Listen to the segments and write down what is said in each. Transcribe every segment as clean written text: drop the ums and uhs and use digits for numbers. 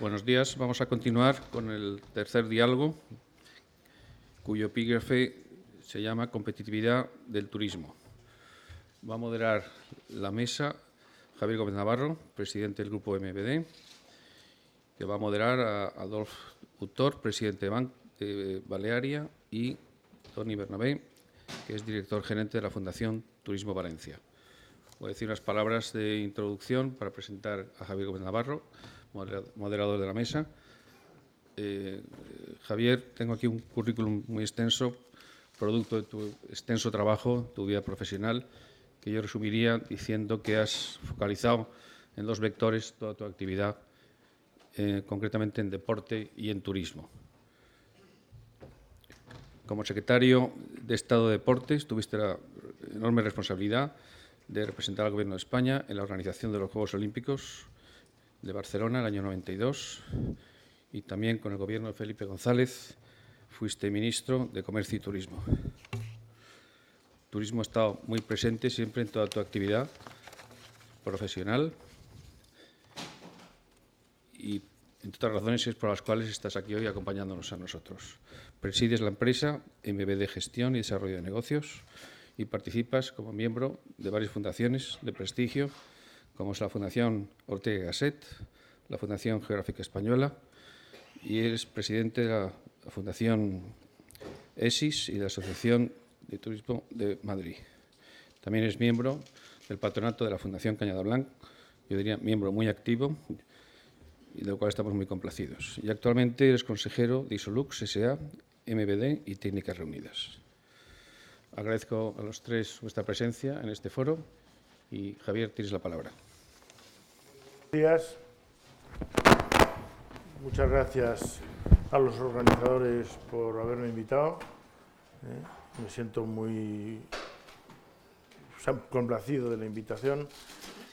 Buenos días. Vamos a continuar con el tercer diálogo, cuyo epígrafe se llama Competitividad del turismo. Va a moderar la mesa Javier Gómez Navarro, presidente del Grupo MBD, que va a moderar a Adolf Utor, presidente de Balearia, y Toni Bernabé, que es director gerente de la Fundación Turismo Valencia. Voy a decir unas palabras de introducción para presentar a Javier Gómez Navarro, moderador de la mesa. Javier, tengo aquí un currículum muy extenso, producto de tu extenso trabajo, tu vida profesional, que yo resumiría diciendo que has focalizado en dos vectores toda tu actividad, concretamente en deporte y en turismo. Como secretario de Estado de Deportes, tuviste la enorme responsabilidad de representar al Gobierno de España en la organización de los Juegos Olímpicos de Barcelona en el año 92, y también con el Gobierno de Felipe González fuiste ministro de Comercio y Turismo. Turismo ha estado muy presente siempre en toda tu actividad profesional y, entre otras razones, es por las cuales estás aquí hoy acompañándonos a nosotros. Presides la empresa MBD Gestión y Desarrollo de Negocios y participas como miembro de varias fundaciones de prestigio, como es la Fundación Ortega y Gasset, la Fundación Geográfica Española, y eres presidente de la Fundación ESIS y de la Asociación de Turismo de Madrid. También eres miembro del patronato de la Fundación Cañada Blanc, yo diría miembro muy activo, y de lo cual estamos muy complacidos. Y actualmente eres consejero de Isolux S.A., MBD y Técnicas Reunidas. Agradezco a los tres vuestra presencia en este foro y, Javier, tienes la palabra. Buenos días. Muchas gracias a los organizadores por haberme invitado. Me siento muy complacido de la invitación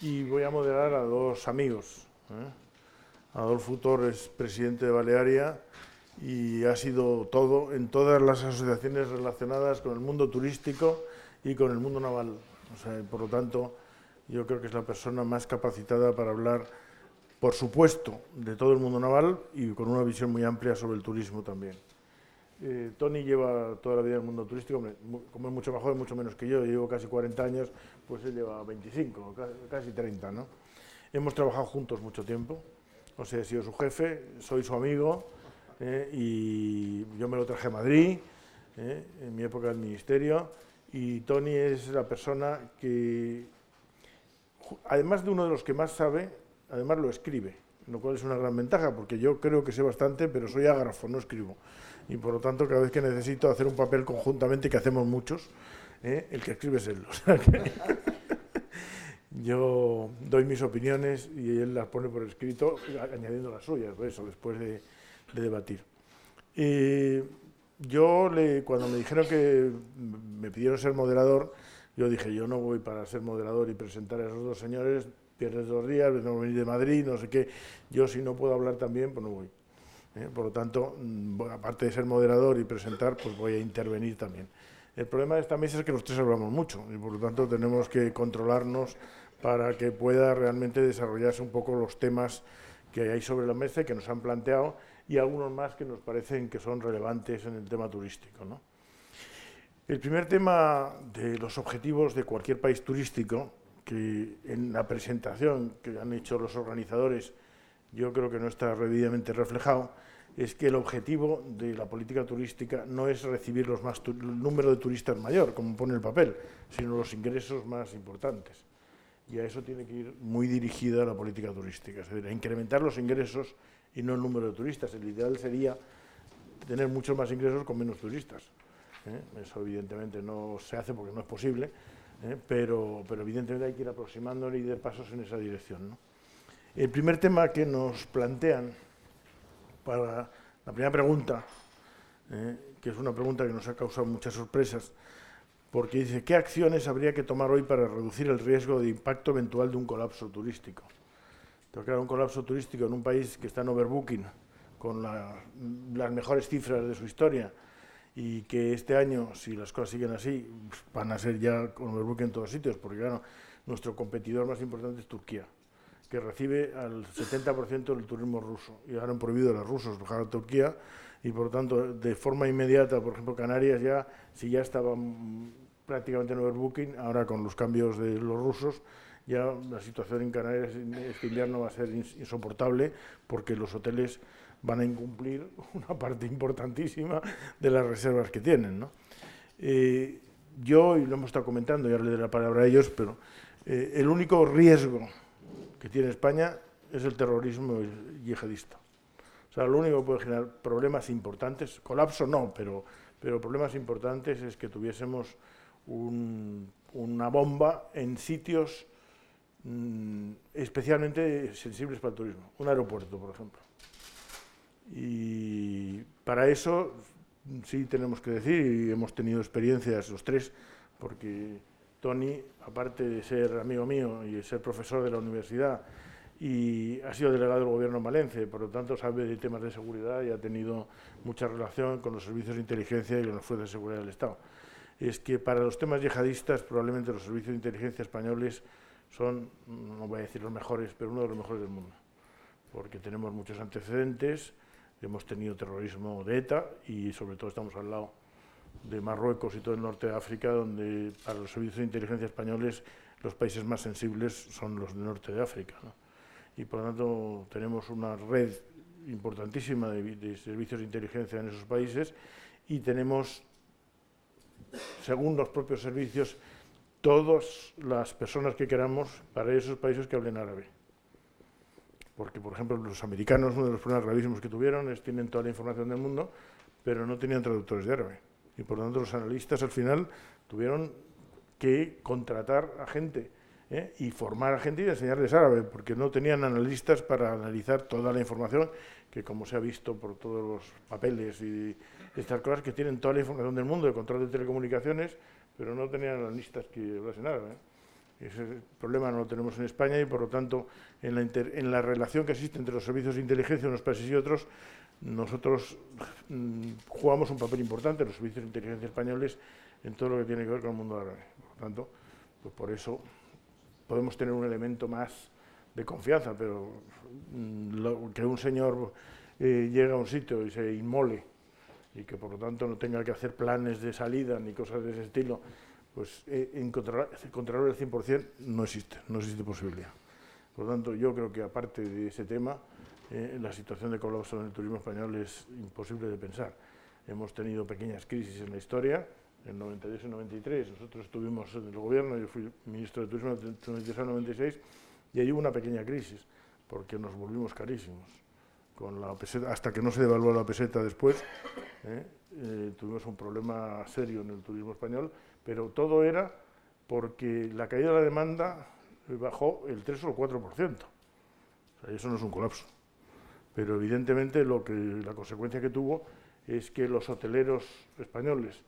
y voy a moderar a dos amigos. Adolf Utor es presidente de Balearia y ha sido todo en todas las asociaciones relacionadas con el mundo turístico y con el mundo naval. Por lo tanto, yo creo que es la persona más capacitada para hablar, por supuesto, de todo el mundo naval y con una visión muy amplia sobre el turismo también. Toni lleva toda la vida en el mundo turístico, como es mucho más joven, mucho menos que yo llevo casi 40 años, pues él lleva 25, casi 30, ¿no? Hemos trabajado juntos mucho tiempo, he sido su jefe, soy su amigo, y yo me lo traje a Madrid, en mi época del ministerio, y Toni es la persona que, además de uno de los que más sabe, además lo escribe, lo cual es una gran ventaja, porque yo creo que sé bastante, pero soy ágrafo, no escribo. Y por lo tanto, cada vez que necesito hacer un papel conjuntamente, que hacemos muchos, el que escribe es él. O sea que yo doy mis opiniones y él las pone por escrito, añadiendo las suyas, eso, después de debatir. Cuando me dijeron que me pidieron ser moderador, yo dije, yo no voy para ser moderador y presentar a esos dos señores, pierdes 2 días, tengo que venir de Madrid, no sé qué, yo si no puedo hablar también, pues no voy. Por lo tanto, aparte de ser moderador y presentar, pues voy a intervenir también. El problema de esta mesa es que los tres hablamos mucho y por lo tanto tenemos que controlarnos para que pueda realmente desarrollarse un poco los temas que hay sobre la mesa y que nos han planteado y algunos más que nos parecen que son relevantes en el tema turístico, ¿no? El primer tema de los objetivos de cualquier país turístico, que en la presentación que han hecho los organizadores yo creo que no está debidamente reflejado, es que el objetivo de la política turística no es recibir el número de turistas mayor, como pone el papel, sino los ingresos más importantes. Y a eso tiene que ir muy dirigida la política turística, es decir, a incrementar los ingresos y no el número de turistas. El ideal sería tener muchos más ingresos con menos turistas. Eso evidentemente no se hace porque no es posible, pero evidentemente hay que ir aproximándonos y dar pasos en esa dirección, ¿no? El primer tema que nos plantean para la primera pregunta, que es una pregunta que nos ha causado muchas sorpresas, porque dice, ¿qué acciones habría que tomar hoy para reducir el riesgo de impacto eventual de un colapso turístico? Entonces, claro, un colapso turístico en un país que está en overbooking, con las mejores cifras de su historia, y que este año, si las cosas siguen así, van a ser ya con overbooking en todos sitios, porque claro, nuestro competidor más importante es Turquía. que recibe al 70% del turismo ruso. Y ahora han prohibido a los rusos viajar a Turquía y, por lo tanto, de forma inmediata, por ejemplo, Canarias ya, si ya estaba prácticamente en overbooking, ahora con los cambios de los rusos, ya la situación en Canarias este invierno va a ser insoportable porque los hoteles van a incumplir una parte importantísima de las reservas que tienen, ¿no? Yo, y lo hemos estado comentando, ya le doy la palabra a ellos, pero el único riesgo que tiene España es el terrorismo yihadista. O sea, lo único que puede generar problemas importantes, colapso no, pero problemas importantes es que tuviésemos una bomba en sitios especialmente sensibles para el turismo, un aeropuerto, por ejemplo. Y para eso sí tenemos que decir, y hemos tenido experiencias los tres, porque Tony, aparte de ser amigo mío y de ser profesor de la universidad, y ha sido delegado del gobierno en Valencia, por lo tanto sabe de temas de seguridad y ha tenido mucha relación con los servicios de inteligencia y con las fuerzas de seguridad del Estado. Es que para los temas yihadistas probablemente los servicios de inteligencia españoles son, no voy a decir los mejores, pero uno de los mejores del mundo, porque tenemos muchos antecedentes, hemos tenido terrorismo de ETA y sobre todo estamos al lado de Marruecos y todo el norte de África, donde para los servicios de inteligencia españoles los países más sensibles son los del norte de África, ¿no? Y por lo tanto tenemos una red importantísima de servicios de inteligencia en esos países y tenemos, según los propios servicios, todas las personas que queramos para esos países que hablen árabe. Porque, por ejemplo, los americanos, uno de los problemas gravísimos que tuvieron es que tienen toda la información del mundo, pero no tenían traductores de árabe. Y por lo tanto los analistas al final tuvieron que contratar a gente y formar a gente y enseñarles árabe, porque no tenían analistas para analizar toda la información, que como se ha visto por todos los papeles y estas cosas, que tienen toda la información del mundo de control de telecomunicaciones, pero no tenían analistas que hablasen árabe. Ese problema no lo tenemos en España y, por lo tanto, en la relación que existe entre los servicios de inteligencia de unos países y otros, nosotros jugamos un papel importante, los servicios de inteligencia españoles, en todo lo que tiene que ver con el mundo árabe. Por lo tanto, pues por eso podemos tener un elemento más de confianza, pero que un señor llegue a un sitio y se inmole y que, por lo tanto, no tenga que hacer planes de salida ni cosas de ese estilo, pues controlar el 100% no existe posibilidad. Por lo tanto, yo creo que aparte de ese tema, la situación de colapso en el turismo español es imposible de pensar. Hemos tenido pequeñas crisis en la historia, en 92 y 93, nosotros estuvimos en el gobierno, yo fui ministro de Turismo de 93 a 96, y ahí hubo una pequeña crisis, porque nos volvimos carísimos. Con la peseta, hasta que no se devaluó la peseta después, tuvimos un problema serio en el turismo español, pero todo era porque la caída de la demanda bajó el 3 o el 4%. O sea, eso no es un colapso. Pero evidentemente la consecuencia que tuvo es que los hoteleros españoles,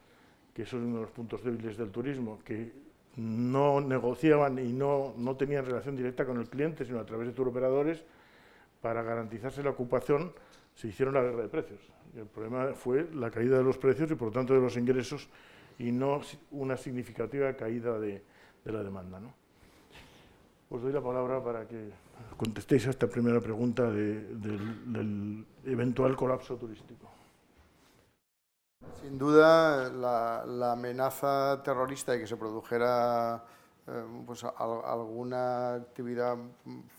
que son uno de los puntos débiles del turismo, que no negociaban y no tenían relación directa con el cliente, sino a través de turoperadores, para garantizarse la ocupación, se hicieron la guerra de precios. Y el problema fue la caída de los precios y, por lo tanto, de los ingresos, y no una significativa caída de la demanda, ¿no? Os doy la palabra para que contestéis a esta primera pregunta del eventual colapso turístico. Sin duda, la amenaza terrorista de que se produjera pues alguna actividad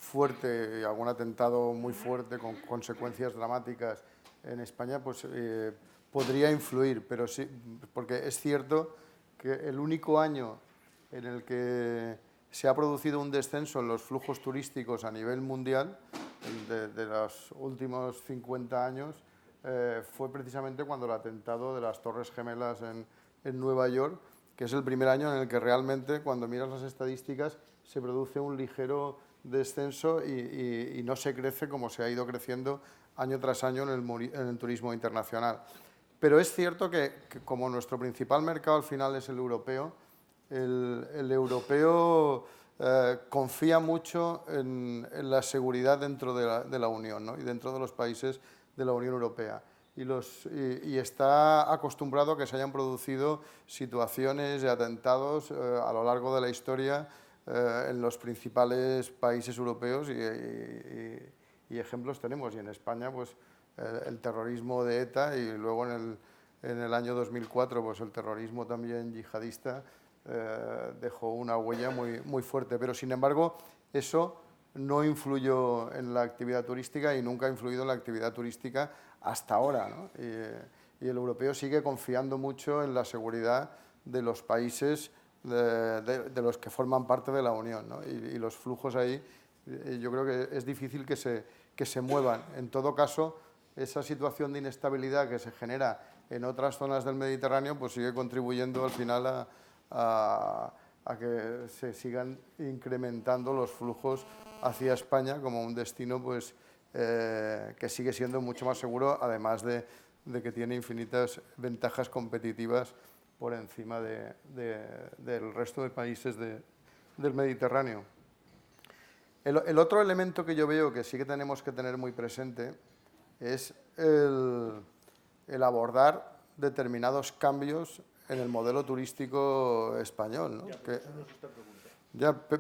fuerte, algún atentado muy fuerte con consecuencias dramáticas en España, pues podría influir, pero sí, porque es cierto que el único año en el que se ha producido un descenso en los flujos turísticos a nivel mundial, de los últimos 50 años, fue precisamente cuando el atentado de las Torres Gemelas en Nueva York, que es el primer año en el que realmente, cuando miras las estadísticas, se produce un ligero descenso y no se crece como se ha ido creciendo año tras año en el turismo internacional. Pero es cierto que como nuestro principal mercado al final es el europeo, el europeo confía mucho en la seguridad dentro de la Unión, ¿no? Y dentro de los países de la Unión Europea. Y está acostumbrado a que se hayan producido situaciones de atentados a lo largo de la historia en los principales países europeos y ejemplos tenemos. Y en España, pues el terrorismo de ETA y luego en el año 2004, pues el terrorismo también yihadista dejó una huella muy fuerte. Pero, sin embargo, eso no influyó en la actividad turística y nunca ha influido en la actividad turística hasta ahora, ¿no? Y el europeo sigue confiando mucho en la seguridad de los países de los que forman parte de la Unión, ¿no? Y los flujos ahí, yo creo que es difícil que se muevan. En todo caso, esa situación de inestabilidad que se genera en otras zonas del Mediterráneo, pues sigue contribuyendo al final a que se sigan incrementando los flujos hacia España como un destino, pues, que sigue siendo mucho más seguro, además de que tiene infinitas ventajas competitivas por encima del resto de países del Mediterráneo. El otro elemento que yo veo que sí que tenemos que tener muy presente es el abordar determinados cambios en el modelo turístico español, ¿no?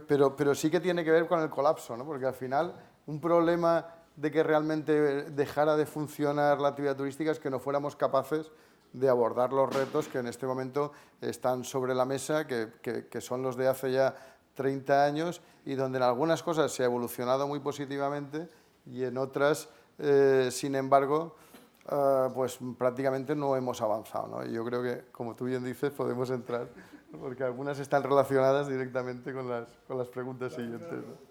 Pero sí que tiene que ver con el colapso, ¿no? Porque al final un problema de que realmente dejara de funcionar la actividad turística es que no fuéramos capaces de abordar los retos que en este momento están sobre la mesa, que son los de hace ya 30 años y donde en algunas cosas se ha evolucionado muy positivamente y en otras, sin embargo, pues prácticamente no hemos avanzado, ¿no? Y yo creo que, como tú bien dices, podemos entrar, porque algunas están relacionadas directamente con las preguntas siguientes, ¿no?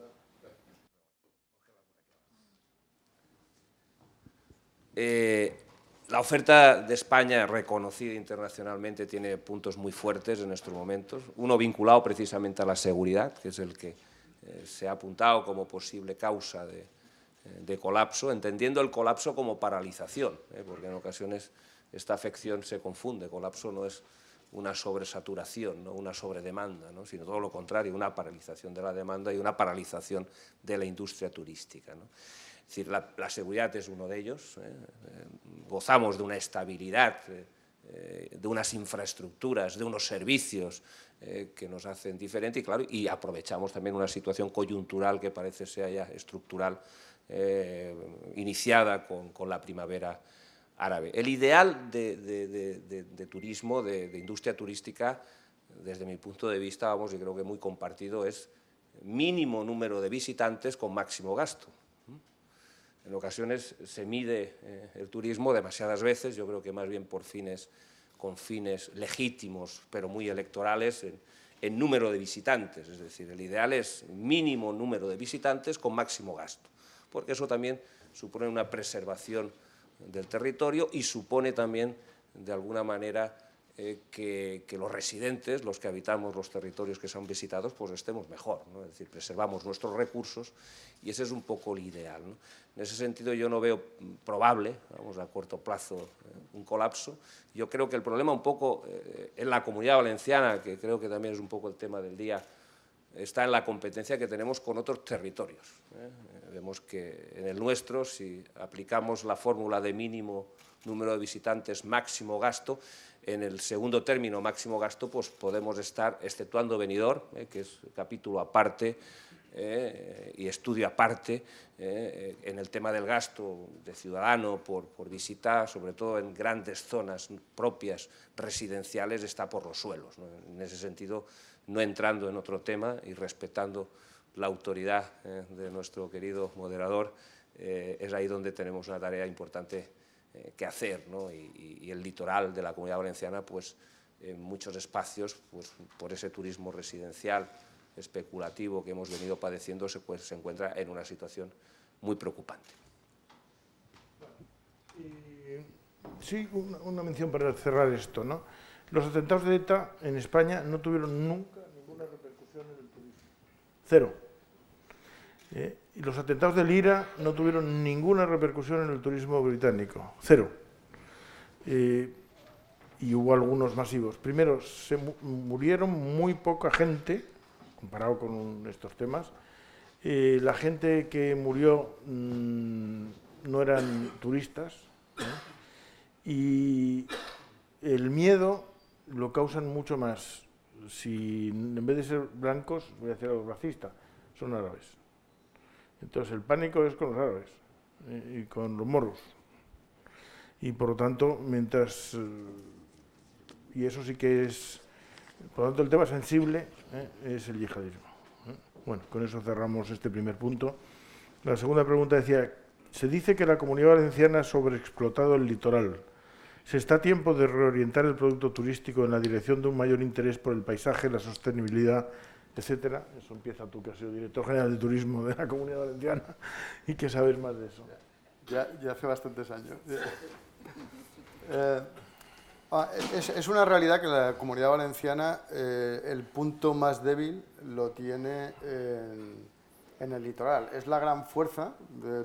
La oferta de España, reconocida internacionalmente, tiene puntos muy fuertes en estos momentos. Uno vinculado precisamente a la seguridad, que es el que se ha apuntado como posible causa de colapso, entendiendo el colapso como paralización, porque en ocasiones esta afección se confunde. Colapso no es una sobresaturación, no una sobredemanda, ¿no? Sino todo lo contrario, una paralización de la demanda y una paralización de la industria turística, ¿no? Es decir, la seguridad es uno de ellos. Gozamos de una estabilidad, de unas infraestructuras, de unos servicios que nos hacen diferente y, claro, y aprovechamos también una situación coyuntural que parece ser ya estructural, iniciada con la primavera árabe. El ideal de turismo, de industria turística, desde mi punto de vista, vamos, y creo que muy compartido, es mínimo número de visitantes con máximo gasto. En ocasiones se mide el turismo demasiadas veces, yo creo que más bien con fines legítimos, pero muy electorales, en número de visitantes. Es decir, el ideal es mínimo número de visitantes con máximo gasto, porque eso también supone una preservación del territorio y supone también, de alguna manera, que los residentes, los que habitamos los territorios que son visitados, pues estemos mejor, ¿no? Es decir, preservamos nuestros recursos y ese es un poco el ideal, ¿no? En ese sentido yo no veo probable, vamos, a corto plazo, un colapso. Yo creo que el problema un poco en la Comunidad Valenciana, que creo que también es un poco el tema del día, está en la competencia que tenemos con otros territorios. Vemos que en el nuestro, si aplicamos la fórmula de mínimo número de visitantes, máximo gasto, en el segundo término, máximo gasto, pues podemos estar, exceptuando Benidorm, que es capítulo aparte y estudio aparte, en el tema del gasto de ciudadano por visita, sobre todo en grandes zonas propias residenciales, está por los suelos, ¿no? En ese sentido, no entrando en otro tema y respetando la autoridad de nuestro querido moderador, es ahí donde tenemos una tarea importante que hacer, ¿no? Y el litoral de la Comunidad Valenciana, pues en muchos espacios, pues por ese turismo residencial especulativo que hemos venido padeciendo, pues, se encuentra en una situación muy preocupante. Sí, una mención para cerrar esto, ¿no? Los atentados de ETA en España no tuvieron nunca ninguna repercusión en el turismo. Cero. Y los atentados del IRA no tuvieron ninguna repercusión en el turismo británico. Cero. Y hubo algunos masivos. Primero, se murieron muy poca gente, comparado con estos temas. La gente que murió no eran turistas, ¿no? Y el miedo lo causan mucho más si en vez de ser blancos, voy a decir algo racista, son árabes. Entonces el pánico es con los árabes y con los moros. Y por lo tanto, mientras... y eso sí que es... Por lo tanto, el tema sensible es el yihadismo. Bueno, con eso cerramos este primer punto. La segunda pregunta decía, se dice que la Comunidad Valenciana ha sobreexplotado el litoral. ¿Se está a tiempo de reorientar el producto turístico en la dirección de un mayor interés por el paisaje, la sostenibilidad, etcétera? Eso empieza tú, que has sido director general de turismo de la Comunidad Valenciana y que sabes más de eso. Ya hace bastantes años. Es una realidad que la Comunidad Valenciana el punto más débil lo tiene en el litoral. Es la gran fuerza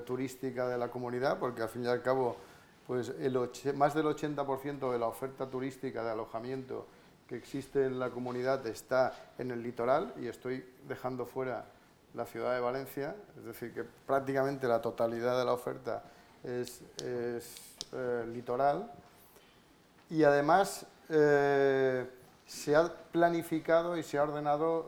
turística de la comunidad, porque al fin y al cabo pues más del 80% de la oferta turística de alojamiento que existe en la comunidad está en el litoral, y estoy dejando fuera la ciudad de Valencia, es decir, que prácticamente la totalidad de la oferta es litoral. Y además se ha planificado y se ha ordenado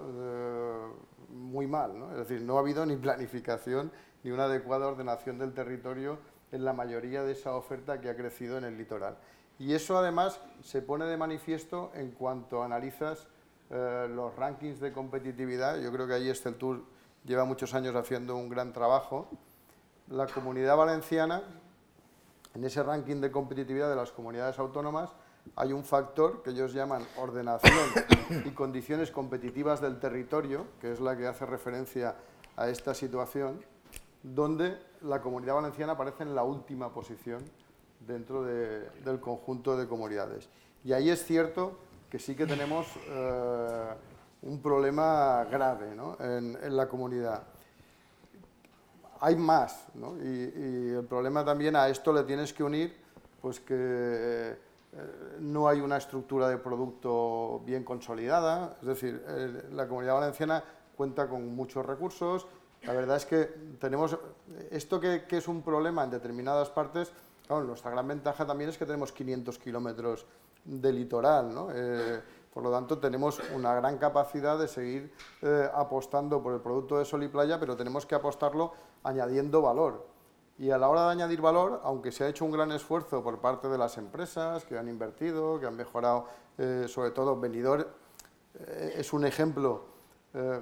muy mal, ¿no? Es decir, no ha habido ni planificación ni una adecuada ordenación del territorio en la mayoría de esa oferta que ha crecido en el litoral. Y eso además se pone de manifiesto en cuanto analizas los rankings de competitividad. Yo creo que ahí Esteltur lleva muchos años haciendo un gran trabajo. La Comunidad Valenciana, en ese ranking de competitividad de las comunidades autónomas, hay un factor que ellos llaman ordenación y condiciones competitivas del territorio, que es la que hace referencia a esta situación, donde la Comunidad Valenciana aparece en la última posición dentro del conjunto de comunidades. Y ahí es cierto que sí que tenemos un problema grave, ¿no?, en la comunidad. Hay más, ¿no? Y el problema también, a esto le tienes que unir pues que no hay una estructura de producto bien consolidada. Es decir, la Comunidad Valenciana cuenta con muchos recursos. La verdad es que tenemos esto que es un problema en determinadas partes. Claro, nuestra gran ventaja también es que tenemos 500 kilómetros de litoral, ¿no? Por lo tanto, tenemos una gran capacidad de seguir apostando por el producto de sol y playa, pero tenemos que apostarlo añadiendo valor. Y a la hora de añadir valor, aunque se ha hecho un gran esfuerzo por parte de las empresas que han invertido, que han mejorado, sobre todo Benidorm es un ejemplo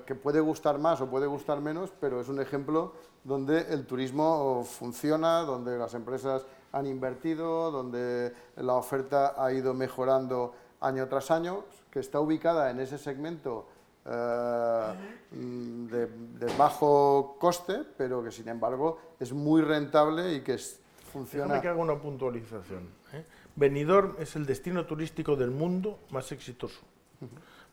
que puede gustar más o puede gustar menos, pero es un ejemplo donde el turismo funciona, donde las empresas han invertido, donde la oferta ha ido mejorando año tras año, que está ubicada en ese segmento de bajo coste, pero que sin embargo es muy rentable y que funciona. Déjame que haga una puntualización. Benidorm es el destino turístico del mundo más exitoso.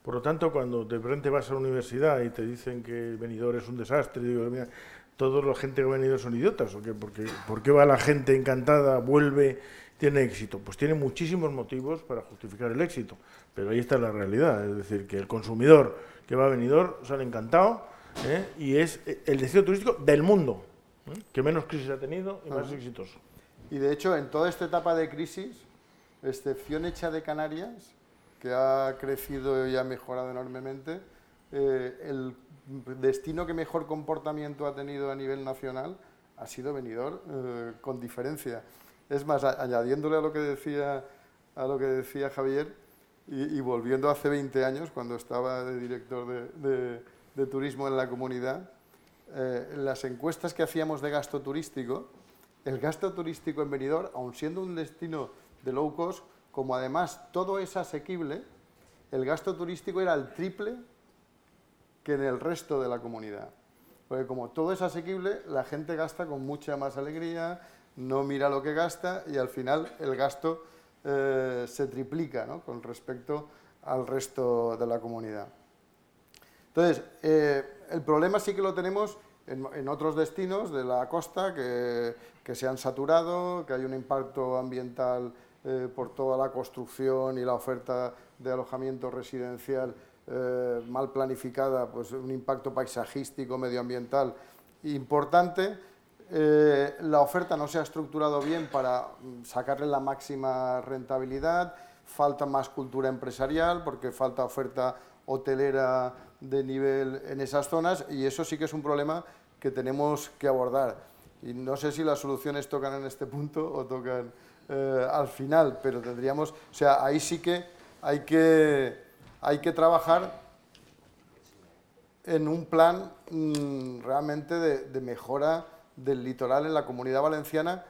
Por lo tanto, cuando de repente vas a la universidad y te dicen que Benidorm es un desastre, digo, mira, toda la gente que ha venido son idiotas, ¿o qué? ¿Por qué va la gente encantada, vuelve, tiene éxito? Pues tiene muchísimos motivos para justificar el éxito, pero ahí está la realidad, es decir, que el consumidor que va a Benidorm sale encantado, y es el destino turístico del mundo, que menos crisis ha tenido y más exitoso. Y de hecho, en toda esta etapa de crisis, excepción hecha de Canarias, que ha crecido y ha mejorado enormemente, el destino que mejor comportamiento ha tenido a nivel nacional ha sido Benidorm, con diferencia. Es más, añadiéndole a lo que decía Javier, y volviendo hace 20 años, cuando estaba de director de turismo en la comunidad, las encuestas que hacíamos de gasto turístico, el gasto turístico en Benidorm, aun siendo un destino de low cost, como además todo es asequible, el gasto turístico era el triple que en el resto de la comunidad. Porque como todo es asequible, la gente gasta con mucha más alegría, no mira lo que gasta y al final el gasto se triplica, ¿no?, con respecto al resto de la comunidad. Entonces, el problema sí que lo tenemos en otros destinos de la costa que se han saturado, que hay un impacto ambiental por toda la construcción y la oferta de alojamiento residencial mal planificada, pues un impacto paisajístico, medioambiental importante. La oferta no se ha estructurado bien para sacarle la máxima rentabilidad, falta más cultura empresarial porque falta oferta hotelera de nivel en esas zonas, y eso sí que es un problema que tenemos que abordar. Y no sé si las soluciones tocan en este punto o tocan al final, pero tendríamos, o sea, ahí sí que hay que trabajar en un plan realmente de mejora del litoral en la Comunidad Valenciana,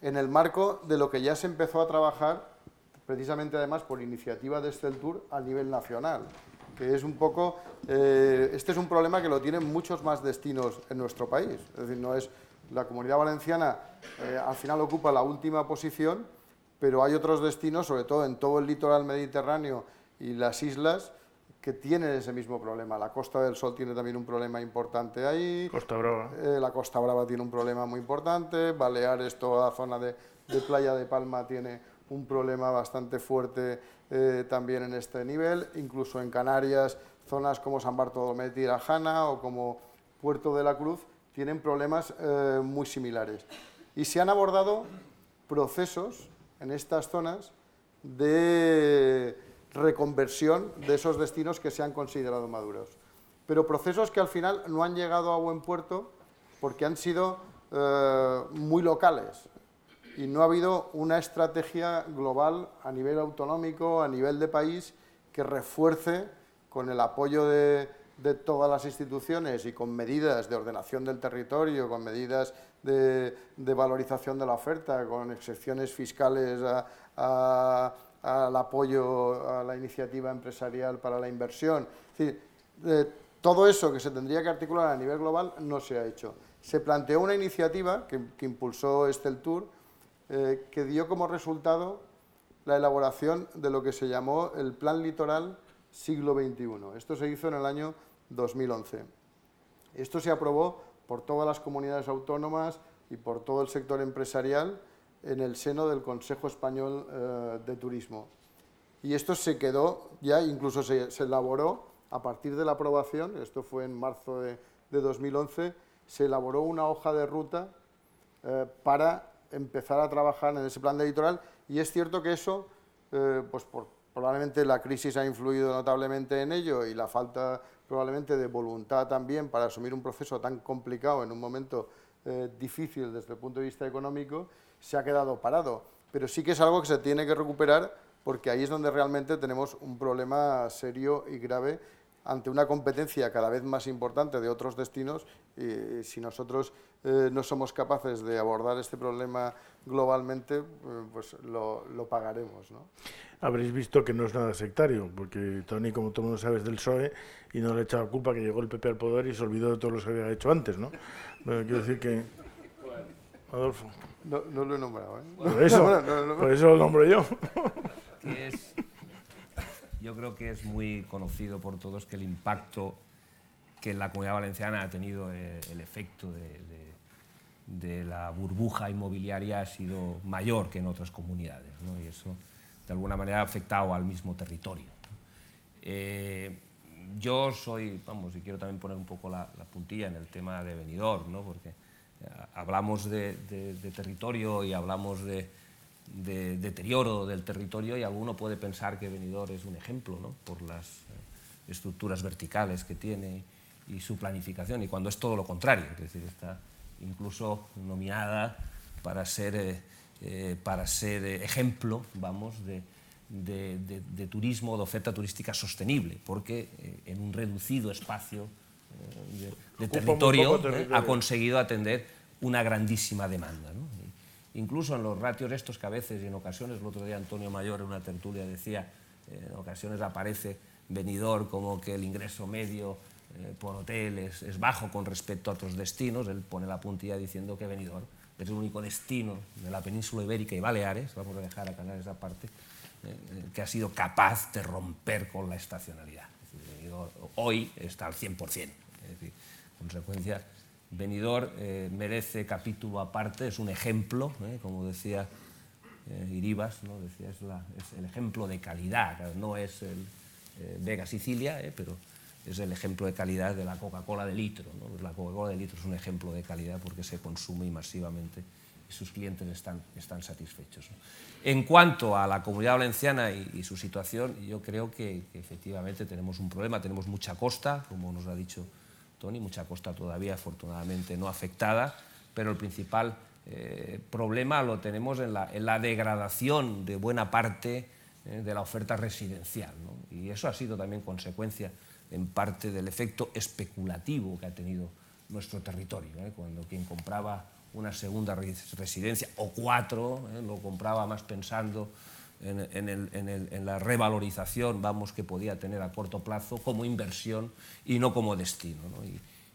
en el marco de lo que ya se empezó a trabajar, precisamente además por iniciativa de Esteltur a nivel nacional, que es un poco, este es un problema que lo tienen muchos más destinos en nuestro país, es decir, no es la Comunidad Valenciana, al final ocupa la última posición, pero hay otros destinos, sobre todo en todo el litoral mediterráneo y las islas, que tienen ese mismo problema. La Costa del Sol tiene también un problema importante ahí. Costa Brava. La Costa Brava tiene un problema muy importante. Baleares, toda la zona de Playa de Palma tiene un problema bastante fuerte también en este nivel. Incluso en Canarias, zonas como San Bartolomé de Tirajana o como Puerto de la Cruz tienen problemas muy similares. Y se han abordado procesos en estas zonas de reconversión de esos destinos que se han considerado maduros. Pero procesos que al final no han llegado a buen puerto porque han sido muy locales y no ha habido una estrategia global a nivel autonómico, a nivel de país, que refuerce con el apoyo de todas las instituciones y con medidas de ordenación del territorio, con medidas de valorización de la oferta, con excepciones fiscales al apoyo a la iniciativa empresarial para la inversión. Es decir, todo eso que se tendría que articular a nivel global no se ha hecho. Se planteó una iniciativa que impulsó Esteltur, que dio como resultado la elaboración de lo que se llamó el Plan Litoral Siglo XXI. Esto se hizo en el año 2011. Esto se aprobó por todas las comunidades autónomas y por todo el sector empresarial en el seno del Consejo Español de Turismo. Y esto se quedó ya, incluso se elaboró a partir de la aprobación, esto fue en marzo de 2011, se elaboró una hoja de ruta para empezar a trabajar en ese plan de litoral, y es cierto que eso, pues probablemente la crisis ha influido notablemente en ello y la falta probablemente de voluntad también para asumir un proceso tan complicado en un momento difícil desde el punto de vista económico, se ha quedado parado. Pero sí que es algo que se tiene que recuperar porque ahí es donde realmente tenemos un problema serio y grave ante una competencia cada vez más importante de otros destinos, y si nosotros no somos capaces de abordar este problema globalmente, pues lo pagaremos, ¿no? Habréis visto que no es nada sectario, porque Toni, como todo el mundo sabe, es del PSOE y no le he echado culpa que llegó el PP al poder y se olvidó de todo lo que había hecho antes, ¿no? Quiero decir que... Adolfo. No lo he nombrado, ¿eh? Por eso, por eso lo nombro yo. Yo creo que es muy conocido por todos que el impacto que en la Comunidad Valenciana ha tenido el efecto de la burbuja inmobiliaria ha sido mayor que en otras comunidades, ¿no? Y eso de alguna manera ha afectado al mismo territorio. Yo soy, vamos, y quiero también poner un poco la puntilla en el tema de Benidorm, ¿no? Porque hablamos de territorio y hablamos de deterioro del territorio, y alguno puede pensar que Benidorm es un ejemplo, ¿no? Por las estructuras verticales que tiene y su planificación, y cuando es todo lo contrario, es decir, está incluso nominada para ser ejemplo, vamos, de turismo, de oferta turística sostenible, porque en un reducido espacio de territorio ha conseguido atender una grandísima demanda, ¿no? Incluso en los ratios estos que a veces y en ocasiones, el otro día Antonio Mayor en una tertulia decía, en ocasiones aparece Benidorm como que el ingreso medio por hotel es bajo con respecto a otros destinos. Él pone la puntilla diciendo que Benidorm es el único destino de la península ibérica y Baleares, vamos a dejar a Canarias esa parte, que ha sido capaz de romper con la estacionalidad. Es decir, Benidorm hoy está al 100%. Es decir, en consecuencia, Benidorm merece capítulo aparte, es un ejemplo, como decía Iribas, ¿no? Decía, es el ejemplo de calidad, no es el Vega Sicilia, pero es el ejemplo de calidad de la Coca-Cola de litro, ¿no? La Coca-Cola de litro es un ejemplo de calidad porque se consume masivamente sus clientes están satisfechos, ¿no? En cuanto a la Comunidad Valenciana y su situación, yo creo que efectivamente tenemos un problema, tenemos mucha costa, como nos ha dicho Toni, mucha costa todavía afortunadamente no afectada, pero el principal problema lo tenemos en la degradación de buena parte de la oferta residencial, ¿no? Y eso ha sido también consecuencia en parte del efecto especulativo que ha tenido nuestro territorio, cuando quien compraba una segunda residencia o 4, lo compraba más pensando en la revalorización, vamos, que podía tener a corto plazo como inversión y no como destino, ¿no?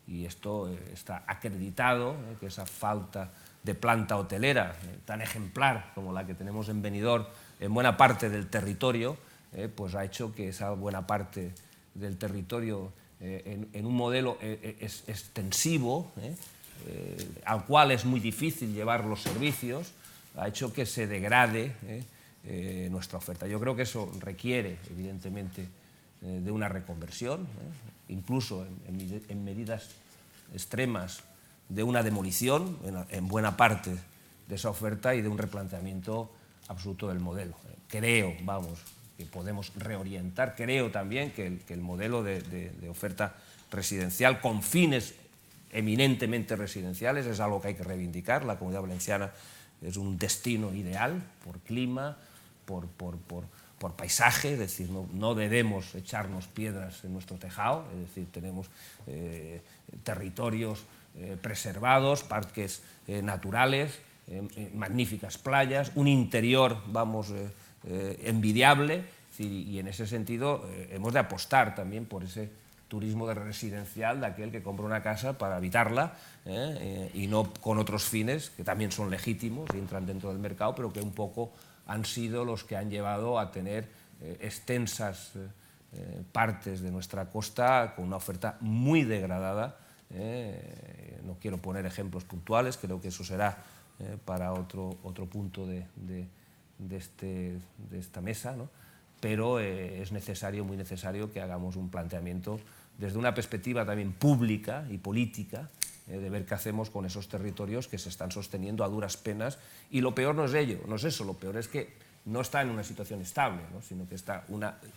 Y esto está acreditado, que esa falta de planta hotelera tan ejemplar como la que tenemos en Benidorm en buena parte del territorio, pues ha hecho que esa buena parte del territorio en un modelo extensivo, al cual es muy difícil llevar los servicios, ha hecho que se degrade nuestra oferta. Yo creo que eso requiere, evidentemente, de una reconversión, incluso en medidas extremas de una demolición en buena parte de esa oferta y de un replanteamiento absoluto del modelo. Creo, vamos, que podemos reorientar, creo también que el modelo de oferta residencial con fines eminentemente residenciales es algo que hay que reivindicar. La Comunidad Valenciana es un destino ideal por clima, por paisaje, es decir, no debemos echarnos piedras en nuestro tejado, es decir, tenemos territorios preservados, parques naturales, magníficas playas, un interior, vamos, envidiable, y en ese sentido hemos de apostar también por ese turismo residencial de aquel que compra una casa para habitarla y no con otros fines que también son legítimos y entran dentro del mercado, pero que un poco han sido los que han llevado a tener extensas partes de nuestra costa con una oferta muy degradada. No quiero poner ejemplos puntuales, creo que eso será para otro punto de esta mesa, ¿no? Pero es necesario, muy necesario, que hagamos un planteamiento desde una perspectiva también pública y política, de ver qué hacemos con esos territorios que se están sosteniendo a duras penas. Y lo peor no es ello, no es eso, lo peor es que no está en una situación estable, ¿no? Sino que está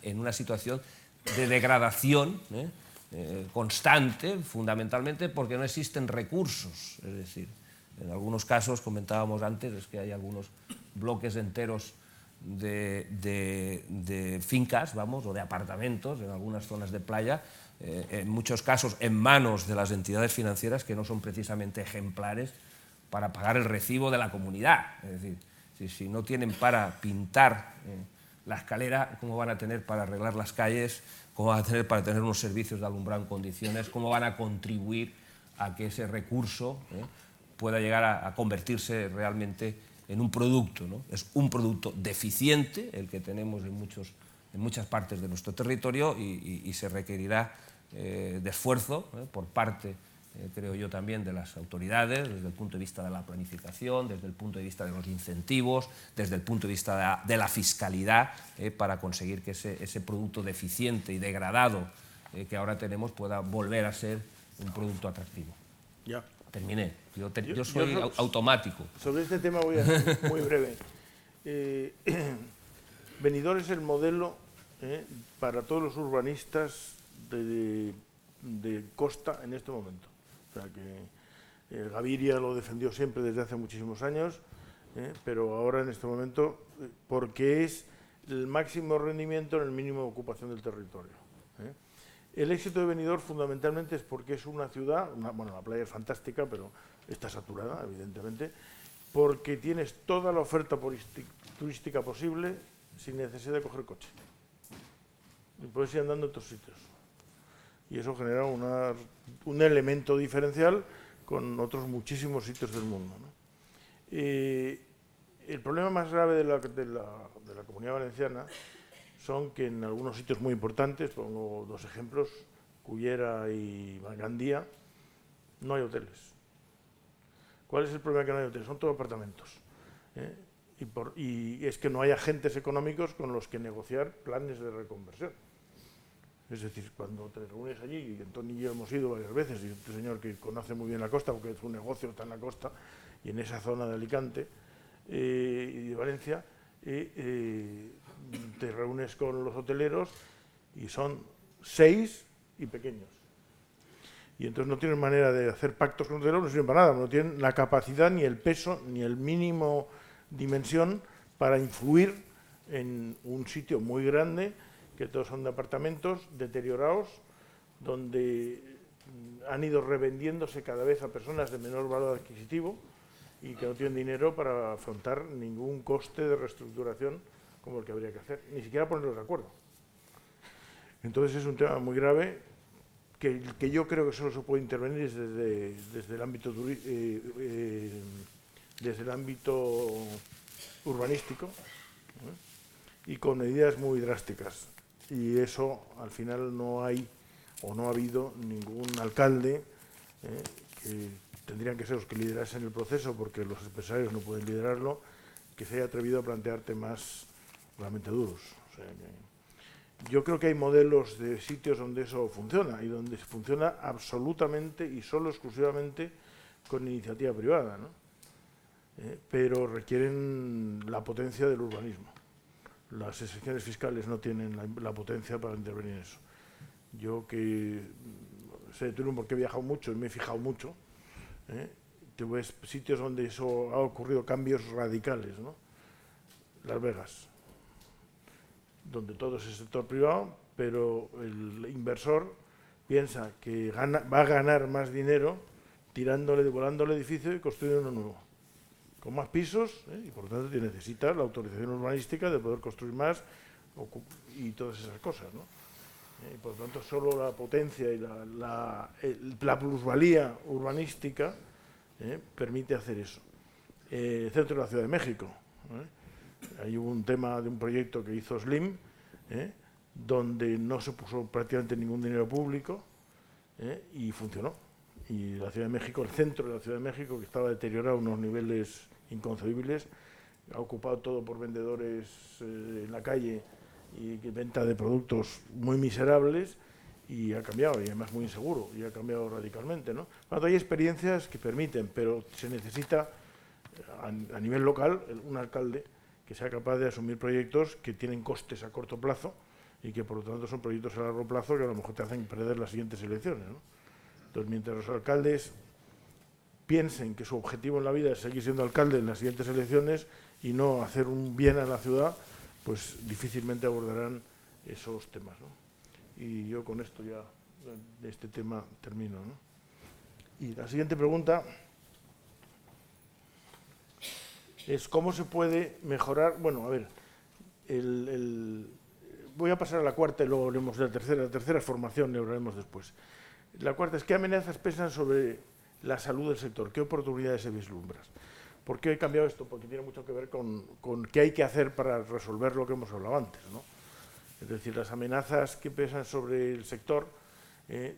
en una situación de degradación constante, fundamentalmente porque no existen recursos. Es decir, en algunos casos, comentábamos antes, es que hay algunos bloques enteros de fincas, vamos, o de apartamentos en algunas zonas de playa, en muchos casos en manos de las entidades financieras que no son precisamente ejemplares para pagar el recibo de la comunidad. Es decir, si no tienen para pintar la escalera, ¿cómo van a tener para arreglar las calles? ¿Cómo van a tener para tener unos servicios de alumbrado en condiciones? ¿Cómo van a contribuir a que ese recurso pueda llegar a convertirse realmente en un producto, ¿no? Es un producto deficiente el que tenemos en muchas partes de nuestro territorio y se requerirá de esfuerzo por parte, creo yo, también de las autoridades, desde el punto de vista de la planificación, desde el punto de vista de los incentivos, desde el punto de vista de la fiscalidad, para conseguir que ese producto deficiente y degradado que ahora tenemos pueda volver a ser un producto atractivo. Ya. Terminé. Yo soy automático. Sobre este tema voy a ser muy breve. Benidorm es el modelo para todos los urbanistas de costa en este momento. O sea que Gaviria lo defendió siempre desde hace muchísimos años, pero ahora en este momento, porque es el máximo rendimiento en el mínimo de ocupación del territorio. El éxito de Benidorm fundamentalmente es porque es una ciudad, bueno, la playa es fantástica, pero está saturada, evidentemente, porque tienes toda la oferta turística posible sin necesidad de coger coche. Y puedes ir andando a otros sitios. Y eso genera un elemento diferencial con otros muchísimos sitios del mundo, ¿no? El problema más grave de la Comunidad Valenciana son que en algunos sitios muy importantes, pongo dos ejemplos, Cullera y Gandía, no hay hoteles. ¿Cuál es el problema que no hay hoteles? Son todos apartamentos. Y es que no hay agentes económicos con los que negociar planes de reconversión. Es decir, cuando te reúnes allí, y Antonio y yo hemos ido varias veces, y este señor que conoce muy bien la costa, porque su negocio está en la costa, y en esa zona de Alicante y de Valencia, te reúnes con los hoteleros y son 6 y pequeños. Y entonces no tienen manera de hacer pactos con hoteleros, no sirven para nada, no tienen la capacidad, ni el peso, ni el mínimo dimensión para influir en un sitio muy grande, que todos son de apartamentos deteriorados, donde han ido revendiéndose cada vez a personas de menor valor adquisitivo y que no tienen dinero para afrontar ningún coste de reestructuración como el que habría que hacer, ni siquiera ponerlos de acuerdo. Entonces es un tema muy grave que yo creo que solo se puede intervenir desde el ámbito urbanístico, y con medidas muy drásticas. Y eso, al final, no hay o no ha habido ningún alcalde que tendrían que ser los que liderasen el proceso, porque los empresarios no pueden liderarlo, que se haya atrevido a plantear temas realmente duros. O sea, yo creo que hay modelos de sitios donde eso funciona y donde funciona absolutamente y solo exclusivamente con iniciativa privada, ¿no? Pero requieren la potencia del urbanismo. Las excepciones fiscales no tienen la potencia para intervenir en eso. Yo que sé de turismo porque he viajado mucho y me he fijado mucho, te ves sitios donde eso ha ocurrido cambios radicales, ¿no? Las Vegas, donde todo es el sector privado, pero el inversor piensa que va a ganar más dinero devolando el edificio y construyendo uno nuevo, con más pisos, y por lo tanto necesita la autorización urbanística de poder construir más y todas esas cosas, ¿no? Y por lo tanto solo la potencia y la plusvalía urbanística permite hacer eso. El centro de la Ciudad de México, hay un tema de un proyecto que hizo Slim, donde no se puso prácticamente ningún dinero público, y funcionó. Y la Ciudad de México, el centro de la Ciudad de México, que estaba deteriorado a unos niveles inconcebibles, ha ocupado todo por vendedores en la calle y venta de productos muy miserables, y ha cambiado, y además muy inseguro, y ha cambiado radicalmente, ¿no? Cuando hay experiencias que permiten, pero se necesita a nivel local un alcalde que sea capaz de asumir proyectos que tienen costes a corto plazo y que por lo tanto son proyectos a largo plazo que a lo mejor te hacen perder las siguientes elecciones, ¿no? Entonces, mientras los alcaldes piensen que su objetivo en la vida es seguir siendo alcalde en las siguientes elecciones y no hacer un bien a la ciudad, pues difícilmente abordarán esos temas, ¿no? Y yo con esto ya de este tema termino, ¿no? Y la siguiente pregunta es cómo se puede mejorar. Bueno, a ver, voy a pasar a la cuarta y luego hablaremos de la tercera. La tercera es formación y hablaremos después. La cuarta es qué amenazas pesan sobre la salud del sector, qué oportunidades se vislumbras. ¿Por qué he cambiado esto? Porque tiene mucho que ver con qué hay que hacer para resolver lo que hemos hablado antes, ¿no? Es decir, las amenazas que pesan sobre el sector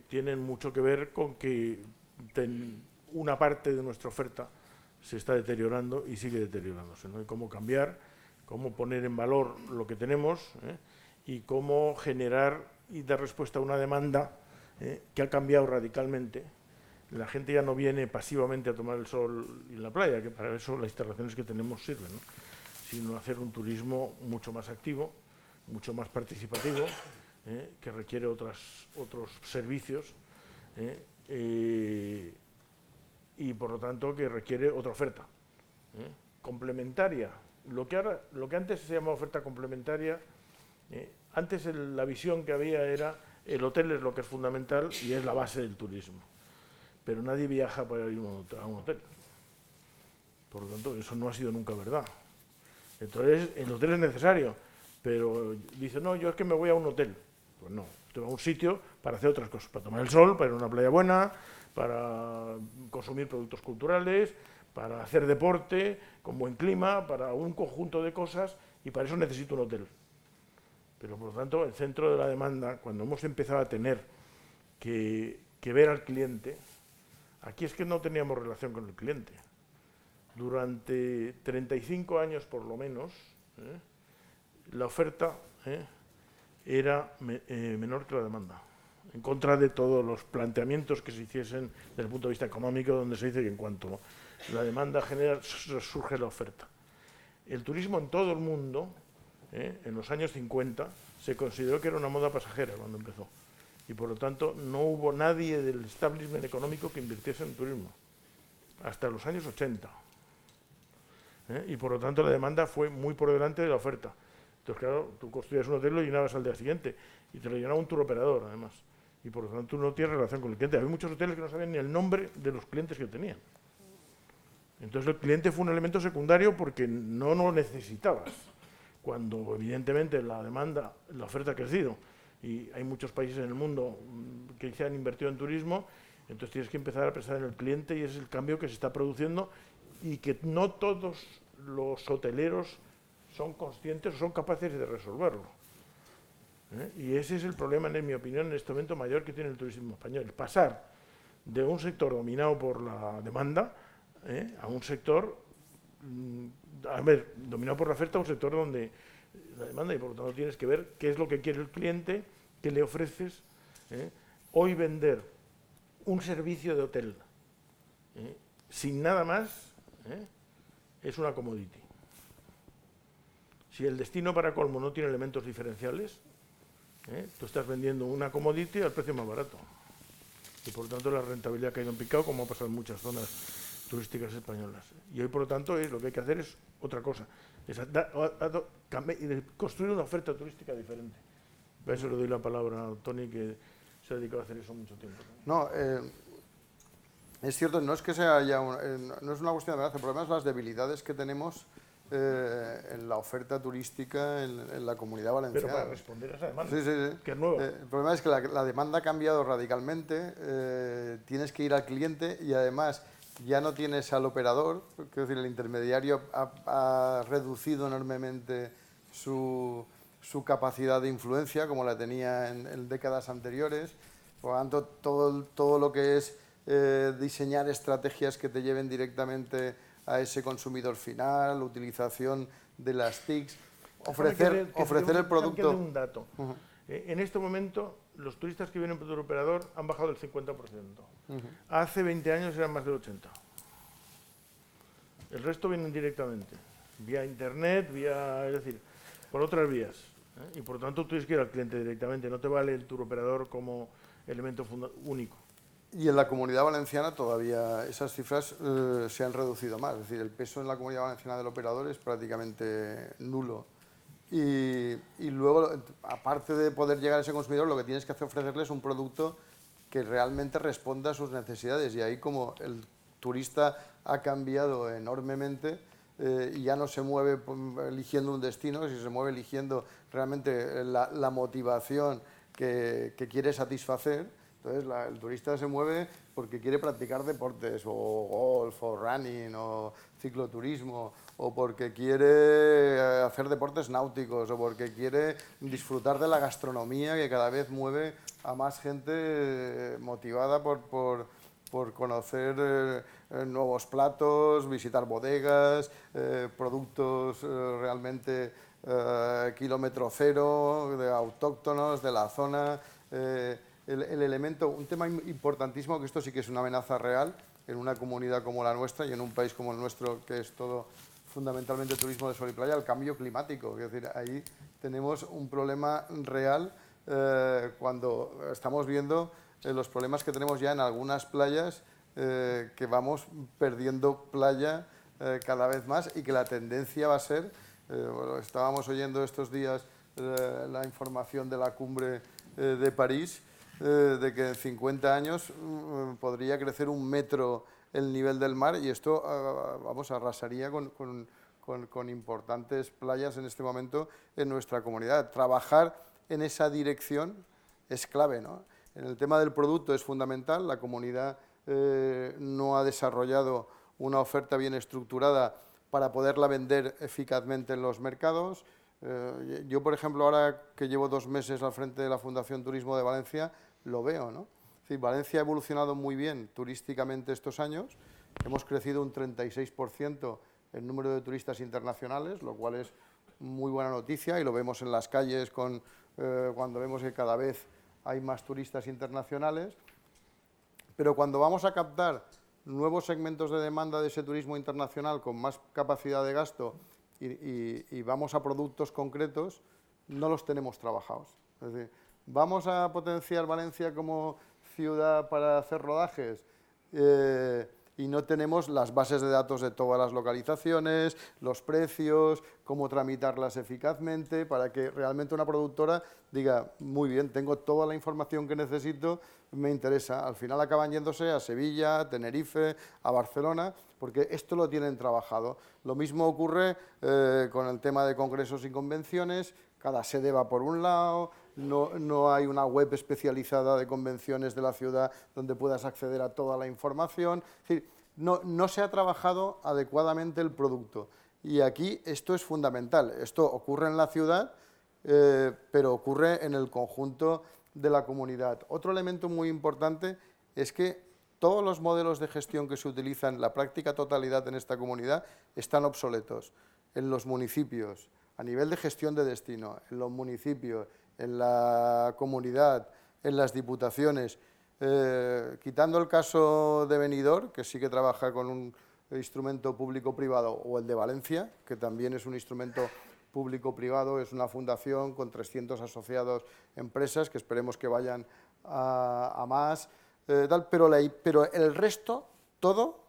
tienen mucho que ver con que una parte de nuestra oferta se está deteriorando y sigue deteriorándose, ¿no? Y cómo cambiar, cómo poner en valor lo que tenemos, y cómo generar y dar respuesta a una demanda que ha cambiado radicalmente. La gente ya no viene pasivamente a tomar el sol en la playa, que para eso las instalaciones que tenemos sirven, ¿no? Sino hacer un turismo mucho más activo, mucho más participativo, que requiere otros servicios, y por lo tanto que requiere otra oferta complementaria. Lo que antes se llamaba oferta complementaria, antes la visión que había era el hotel es lo que es fundamental y es la base del turismo, pero nadie viaja para ir a un hotel. Por lo tanto, eso no ha sido nunca verdad. Entonces, el hotel es necesario, pero dice, no, yo es que me voy a un hotel. Pues no, te vas a un sitio para hacer otras cosas, para tomar el sol, para ir a una playa buena, para consumir productos culturales, para hacer deporte con buen clima, para un conjunto de cosas, y para eso necesito un hotel. Pero por lo tanto, el centro de la demanda, cuando hemos empezado a tener que ver al cliente, aquí es que no teníamos relación con el cliente. Durante 35 años por lo menos, la oferta era menor que la demanda, en contra de todos los planteamientos que se hiciesen desde el punto de vista económico, donde se dice que en cuanto la demanda genera, surge la oferta. El turismo en todo el mundo, en los años 50, se consideró que era una moda pasajera cuando empezó. Y por lo tanto no hubo nadie del establishment económico que invirtiese en turismo, hasta los años 80. Y por lo tanto la demanda fue muy por delante de la oferta. Entonces claro, tú construías un hotel y lo llenabas al día siguiente, y te lo llenaba un tour operador además. Y por lo tanto tú no tienes relación con el cliente. Había muchos hoteles que no sabían ni el nombre de los clientes que tenían. Entonces el cliente fue un elemento secundario porque no lo necesitabas. Cuando evidentemente la demanda, la oferta ha crecido, y hay muchos países en el mundo que se han invertido en turismo, entonces tienes que empezar a pensar en el cliente, y ese es el cambio que se está produciendo y que no todos los hoteleros son conscientes o son capaces de resolverlo. Y ese es el problema, en mi opinión, en este momento mayor que tiene el turismo español, pasar de un sector dominado por la demanda a un sector dominado por la oferta, a un sector donde la demanda, y por lo tanto tienes que ver qué es lo que quiere el cliente, qué le ofreces. Hoy vender un servicio de hotel sin nada más es una commodity. Si el destino para colmo no tiene elementos diferenciales, tú estás vendiendo una commodity al precio más barato. Y por lo tanto la rentabilidad ha caído en picado, como ha pasado en muchas zonas turísticas españolas. Y hoy por lo tanto lo que hay que hacer es otra cosa, es construir una oferta turística diferente. Por eso le doy la palabra a Toni, que se ha dedicado a hacer eso mucho tiempo. No, es cierto, no es que sea ya no es una cuestión de verdad, el problema es las debilidades que tenemos en la oferta turística en la Comunidad Valenciana. Pero para responder a esa demanda, sí. que es nueva. El problema es que la demanda ha cambiado radicalmente, tienes que ir al cliente y además ya no tienes al operador, quiero decir, el intermediario ha reducido enormemente su capacidad de influencia, como la tenía en décadas anteriores. Por lo tanto, todo lo que es diseñar estrategias que te lleven directamente a ese consumidor final, utilización de las TICs, ofrecer el producto. Un dato. En este momento, los turistas que vienen por el operador han bajado del 50%. Hace 20 años eran más del 80%. El resto vienen directamente, vía internet, es decir, por otras vías. Y por lo tanto, tú tienes que ir al cliente directamente, no te vale el tour operador como elemento único. Y en la Comunidad Valenciana todavía esas cifras se han reducido más, es decir, el peso en la Comunidad Valenciana del operador es prácticamente nulo. Y luego, aparte de poder llegar a ese consumidor, lo que tienes que hacer es ofrecerles un producto que realmente responda a sus necesidades. Y ahí, como el turista ha cambiado enormemente y ya no se mueve eligiendo un destino, sino se mueve eligiendo realmente la motivación que quiere satisfacer. Entonces, el turista se mueve porque quiere practicar deportes, o golf, o running, o cicloturismo, o porque quiere hacer deportes náuticos, o porque quiere disfrutar de la gastronomía, que cada vez mueve a más gente motivada por conocer nuevos platos, visitar bodegas, productos realmente kilómetro cero, autóctonos de la zona. El elemento, un tema importantísimo, que esto sí que es una amenaza real en una comunidad como la nuestra y en un país como el nuestro, que es todo fundamentalmente turismo de sol y playa, el cambio climático. Es decir, ahí tenemos un problema real cuando estamos viendo los problemas que tenemos ya en algunas playas, que vamos perdiendo playa cada vez más, y que la tendencia va a ser, estábamos oyendo estos días la información de la cumbre de París, de que en 50 años podría crecer 1 metro el nivel del mar, y esto arrasaría con importantes playas en este momento en nuestra comunidad. Trabajar en esa dirección es clave, ¿no? En el tema del producto es fundamental. La comunidad no ha desarrollado una oferta bien estructurada para poderla vender eficazmente en los mercados. Yo, por ejemplo, ahora que llevo 2 meses al frente de la Fundación Turismo de Valencia, lo veo, ¿no? Es decir, Valencia ha evolucionado muy bien turísticamente estos años. Hemos crecido un 36% el número de turistas internacionales, lo cual es muy buena noticia, y lo vemos en las calles con cuando vemos que cada vez hay más turistas internacionales, pero cuando vamos a captar nuevos segmentos de demanda de ese turismo internacional con más capacidad de gasto y vamos a productos concretos, no los tenemos trabajados. Es decir, ¿vamos a potenciar Valencia como ciudad para hacer rodajes? Y no tenemos las bases de datos de todas las localizaciones, los precios, cómo tramitarlas eficazmente, para que realmente una productora diga, muy bien, tengo toda la información que necesito, me interesa. Al final acaban yéndose a Sevilla, a Tenerife, a Barcelona, porque esto lo tienen trabajado. Lo mismo ocurre con el tema de congresos y convenciones, cada sede va por un lado, no hay una web especializada de convenciones de la ciudad donde puedas acceder a toda la información. Es decir, no se ha trabajado adecuadamente el producto. Y aquí esto es fundamental. Esto ocurre en la ciudad, pero ocurre en el conjunto de la comunidad. Otro elemento muy importante es que todos los modelos de gestión que se utilizan, la práctica totalidad en esta comunidad, están obsoletos. En los municipios, a nivel de gestión de destino, en los municipios, en la comunidad, en las diputaciones, quitando el caso de Benidorm, que sí que trabaja con un instrumento público-privado, o el de Valencia, que también es un instrumento público-privado, es una fundación con 300 asociados empresas, que esperemos que vayan a más, pero el resto, todo,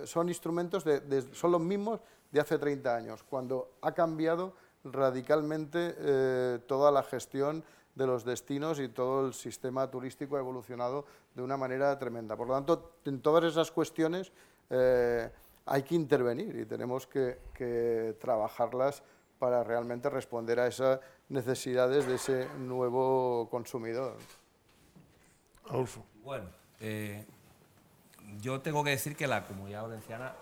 son instrumentos, son los mismos de hace 30 años, cuando ha cambiado radicalmente toda la gestión de los destinos y todo el sistema turístico ha evolucionado de una manera tremenda. Por lo tanto, en todas esas cuestiones hay que intervenir y tenemos que trabajarlas para realmente responder a esas necesidades de ese nuevo consumidor. Adolfo. Bueno, yo tengo que decir que la Comunidad Valenciana,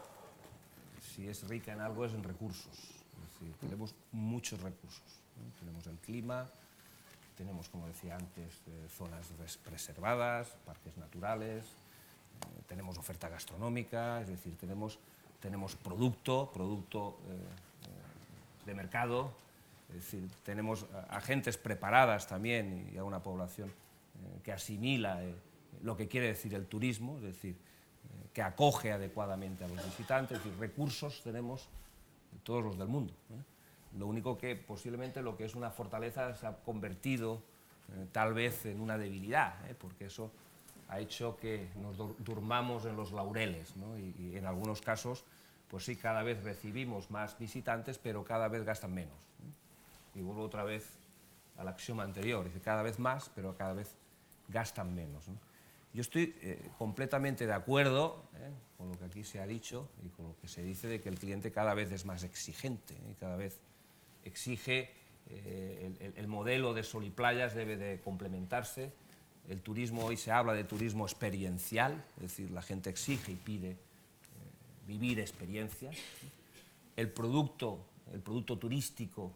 si es rica en algo, es en recursos. Es decir, tenemos muchos recursos, ¿no? Tenemos el clima, tenemos, como decía antes, zonas preservadas, parques naturales, tenemos oferta gastronómica, es decir, tenemos producto de mercado, es decir, tenemos a gentes preparadas también y a una población que asimila lo que quiere decir el turismo, es decir, que acoge adecuadamente a los visitantes, es decir, recursos tenemos todos los del mundo, ¿eh? Lo único que posiblemente lo que es una fortaleza se ha convertido tal vez en una debilidad, porque eso ha hecho que nos durmamos en los laureles, ¿no? Y en algunos casos, pues sí, cada vez recibimos más visitantes, pero cada vez gastan menos, ¿eh? Y vuelvo otra vez al axioma anterior, es decir, cada vez más, pero cada vez gastan menos, ¿no? Yo estoy completamente de acuerdo con lo que aquí se ha dicho y con lo que se dice de que el cliente cada vez es más exigente y cada vez exige, el modelo de sol y playas debe de complementarse. El turismo, hoy se habla de turismo experiencial, es decir, la gente exige y pide vivir experiencias. El producto turístico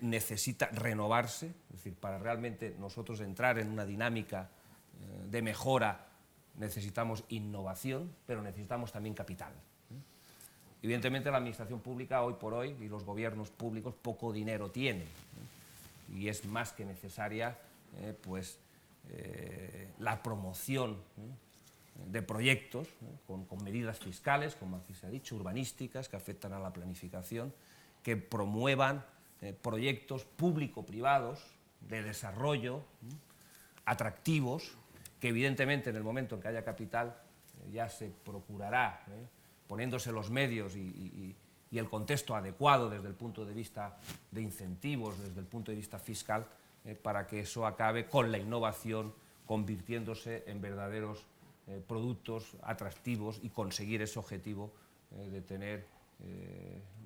necesita renovarse, es decir, para realmente nosotros entrar en una dinámica de mejora necesitamos innovación, pero necesitamos también capital. Evidentemente la administración pública hoy por hoy y los gobiernos públicos poco dinero tienen, y es más que necesaria la promoción de proyectos con medidas fiscales, como aquí se ha dicho, urbanísticas, que afectan a la planificación, que promuevan proyectos público-privados de desarrollo atractivos, que evidentemente en el momento en que haya capital ya se procurará, poniéndose los medios y el contexto adecuado desde el punto de vista de incentivos, desde el punto de vista fiscal, para que eso acabe con la innovación, convirtiéndose en verdaderos productos atractivos y conseguir ese objetivo de tener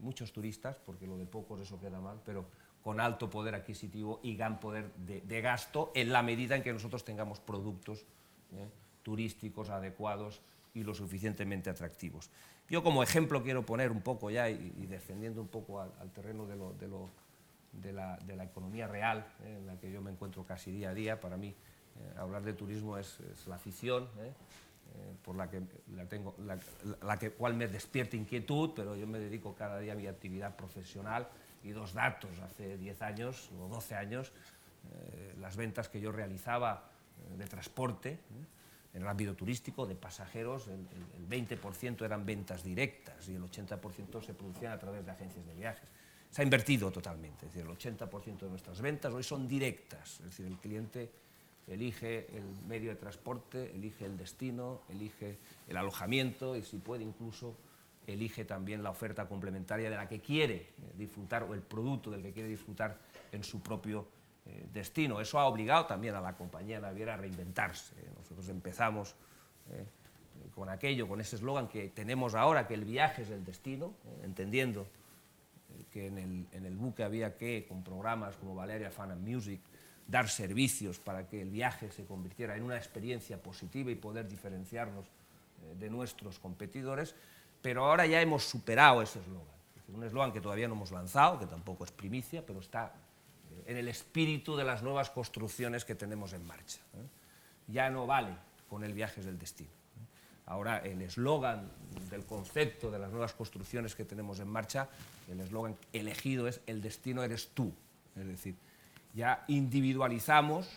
muchos turistas, porque lo de pocos eso queda mal, pero con alto poder adquisitivo y gran poder de gasto, en la medida en que nosotros tengamos productos turísticos adecuados y lo suficientemente atractivos. Yo como ejemplo quiero poner un poco ya, y descendiendo un poco al terreno de la economía real, en la que yo me encuentro casi día a día. Para mí hablar de turismo es la afición, por la cual me despierta inquietud, pero yo me dedico cada día a mi actividad profesional Y dos datos, hace 10 años o 12 años, las ventas que yo realizaba de transporte, en el ámbito turístico, de pasajeros, el 20% eran ventas directas y el 80% se producían a través de agencias de viajes. Se ha invertido totalmente, es decir, el 80% de nuestras ventas hoy son directas, es decir, el cliente elige el medio de transporte, elige el destino, elige el alojamiento y si puede incluso elige también la oferta complementaria de la que quiere disfrutar o el producto del que quiere disfrutar en su propio destino. Eso ha obligado también a la compañía naviera a reinventarse. Nosotros empezamos con ese eslogan que tenemos ahora, que el viaje es el destino, entendiendo que en el buque había que, con programas como Valeria Fun and Music, dar servicios para que el viaje se convirtiera en una experiencia positiva y poder diferenciarnos de nuestros competidores, pero ahora ya hemos superado ese eslogan. Un eslogan que todavía no hemos lanzado, que tampoco es primicia, pero está en el espíritu de las nuevas construcciones que tenemos en marcha. Ya no vale con el viaje es el destino. Ahora el eslogan del concepto de las nuevas construcciones que tenemos en marcha, el eslogan elegido es el destino eres tú. Es decir, ya individualizamos,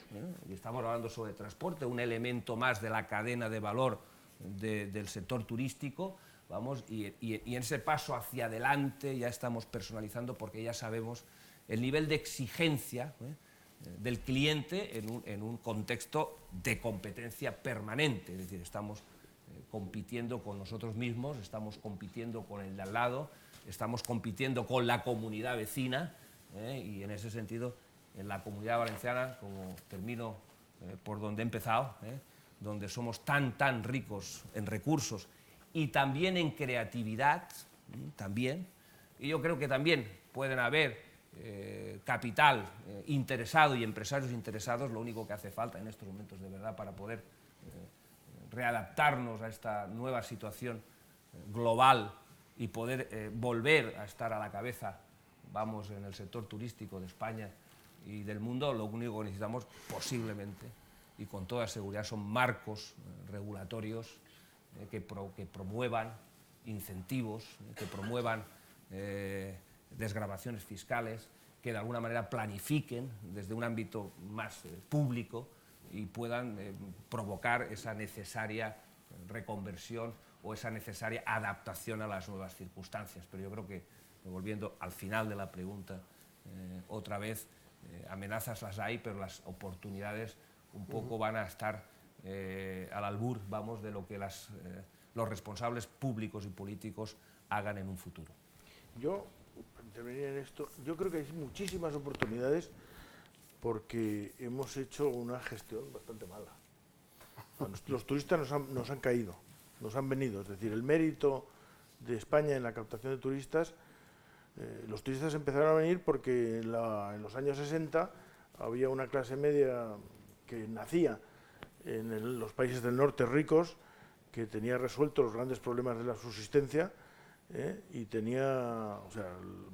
y estamos hablando sobre transporte, un elemento más de la cadena de valor del sector turístico, vamos, y en ese paso hacia adelante ya estamos personalizando porque ya sabemos el nivel de exigencia del cliente en un contexto de competencia permanente, es decir, estamos compitiendo con nosotros mismos, estamos compitiendo con el de al lado, estamos compitiendo con la comunidad vecina, y en ese sentido, en la Comunidad Valenciana, como termino por donde he empezado, donde somos tan ricos en recursos y también en creatividad, también, y yo creo que también pueden haber capital interesado y empresarios interesados, lo único que hace falta en estos momentos de verdad para poder readaptarnos a esta nueva situación global y poder volver a estar a la cabeza, vamos, en el sector turístico de España y del mundo, lo único que necesitamos posiblemente y con toda seguridad son marcos regulatorios que promuevan incentivos, que promuevan desgravaciones fiscales, que de alguna manera planifiquen desde un ámbito más público y puedan provocar esa necesaria reconversión o esa necesaria adaptación a las nuevas circunstancias. Pero yo creo que, volviendo al final de la pregunta, otra vez, amenazas las hay, pero las oportunidades un poco van a estar al albur, vamos, de lo que los responsables públicos y políticos hagan en un futuro. Yo, para intervenir en esto, yo creo que hay muchísimas oportunidades porque hemos hecho una gestión bastante mala. Los turistas nos han caído, nos han venido, es decir, el mérito de España en la captación de turistas, los turistas empezaron a venir porque en los años 60 había una clase media que nacía en los países del norte ricos, que tenía resueltos los grandes problemas de la subsistencia, y tenía, o sea,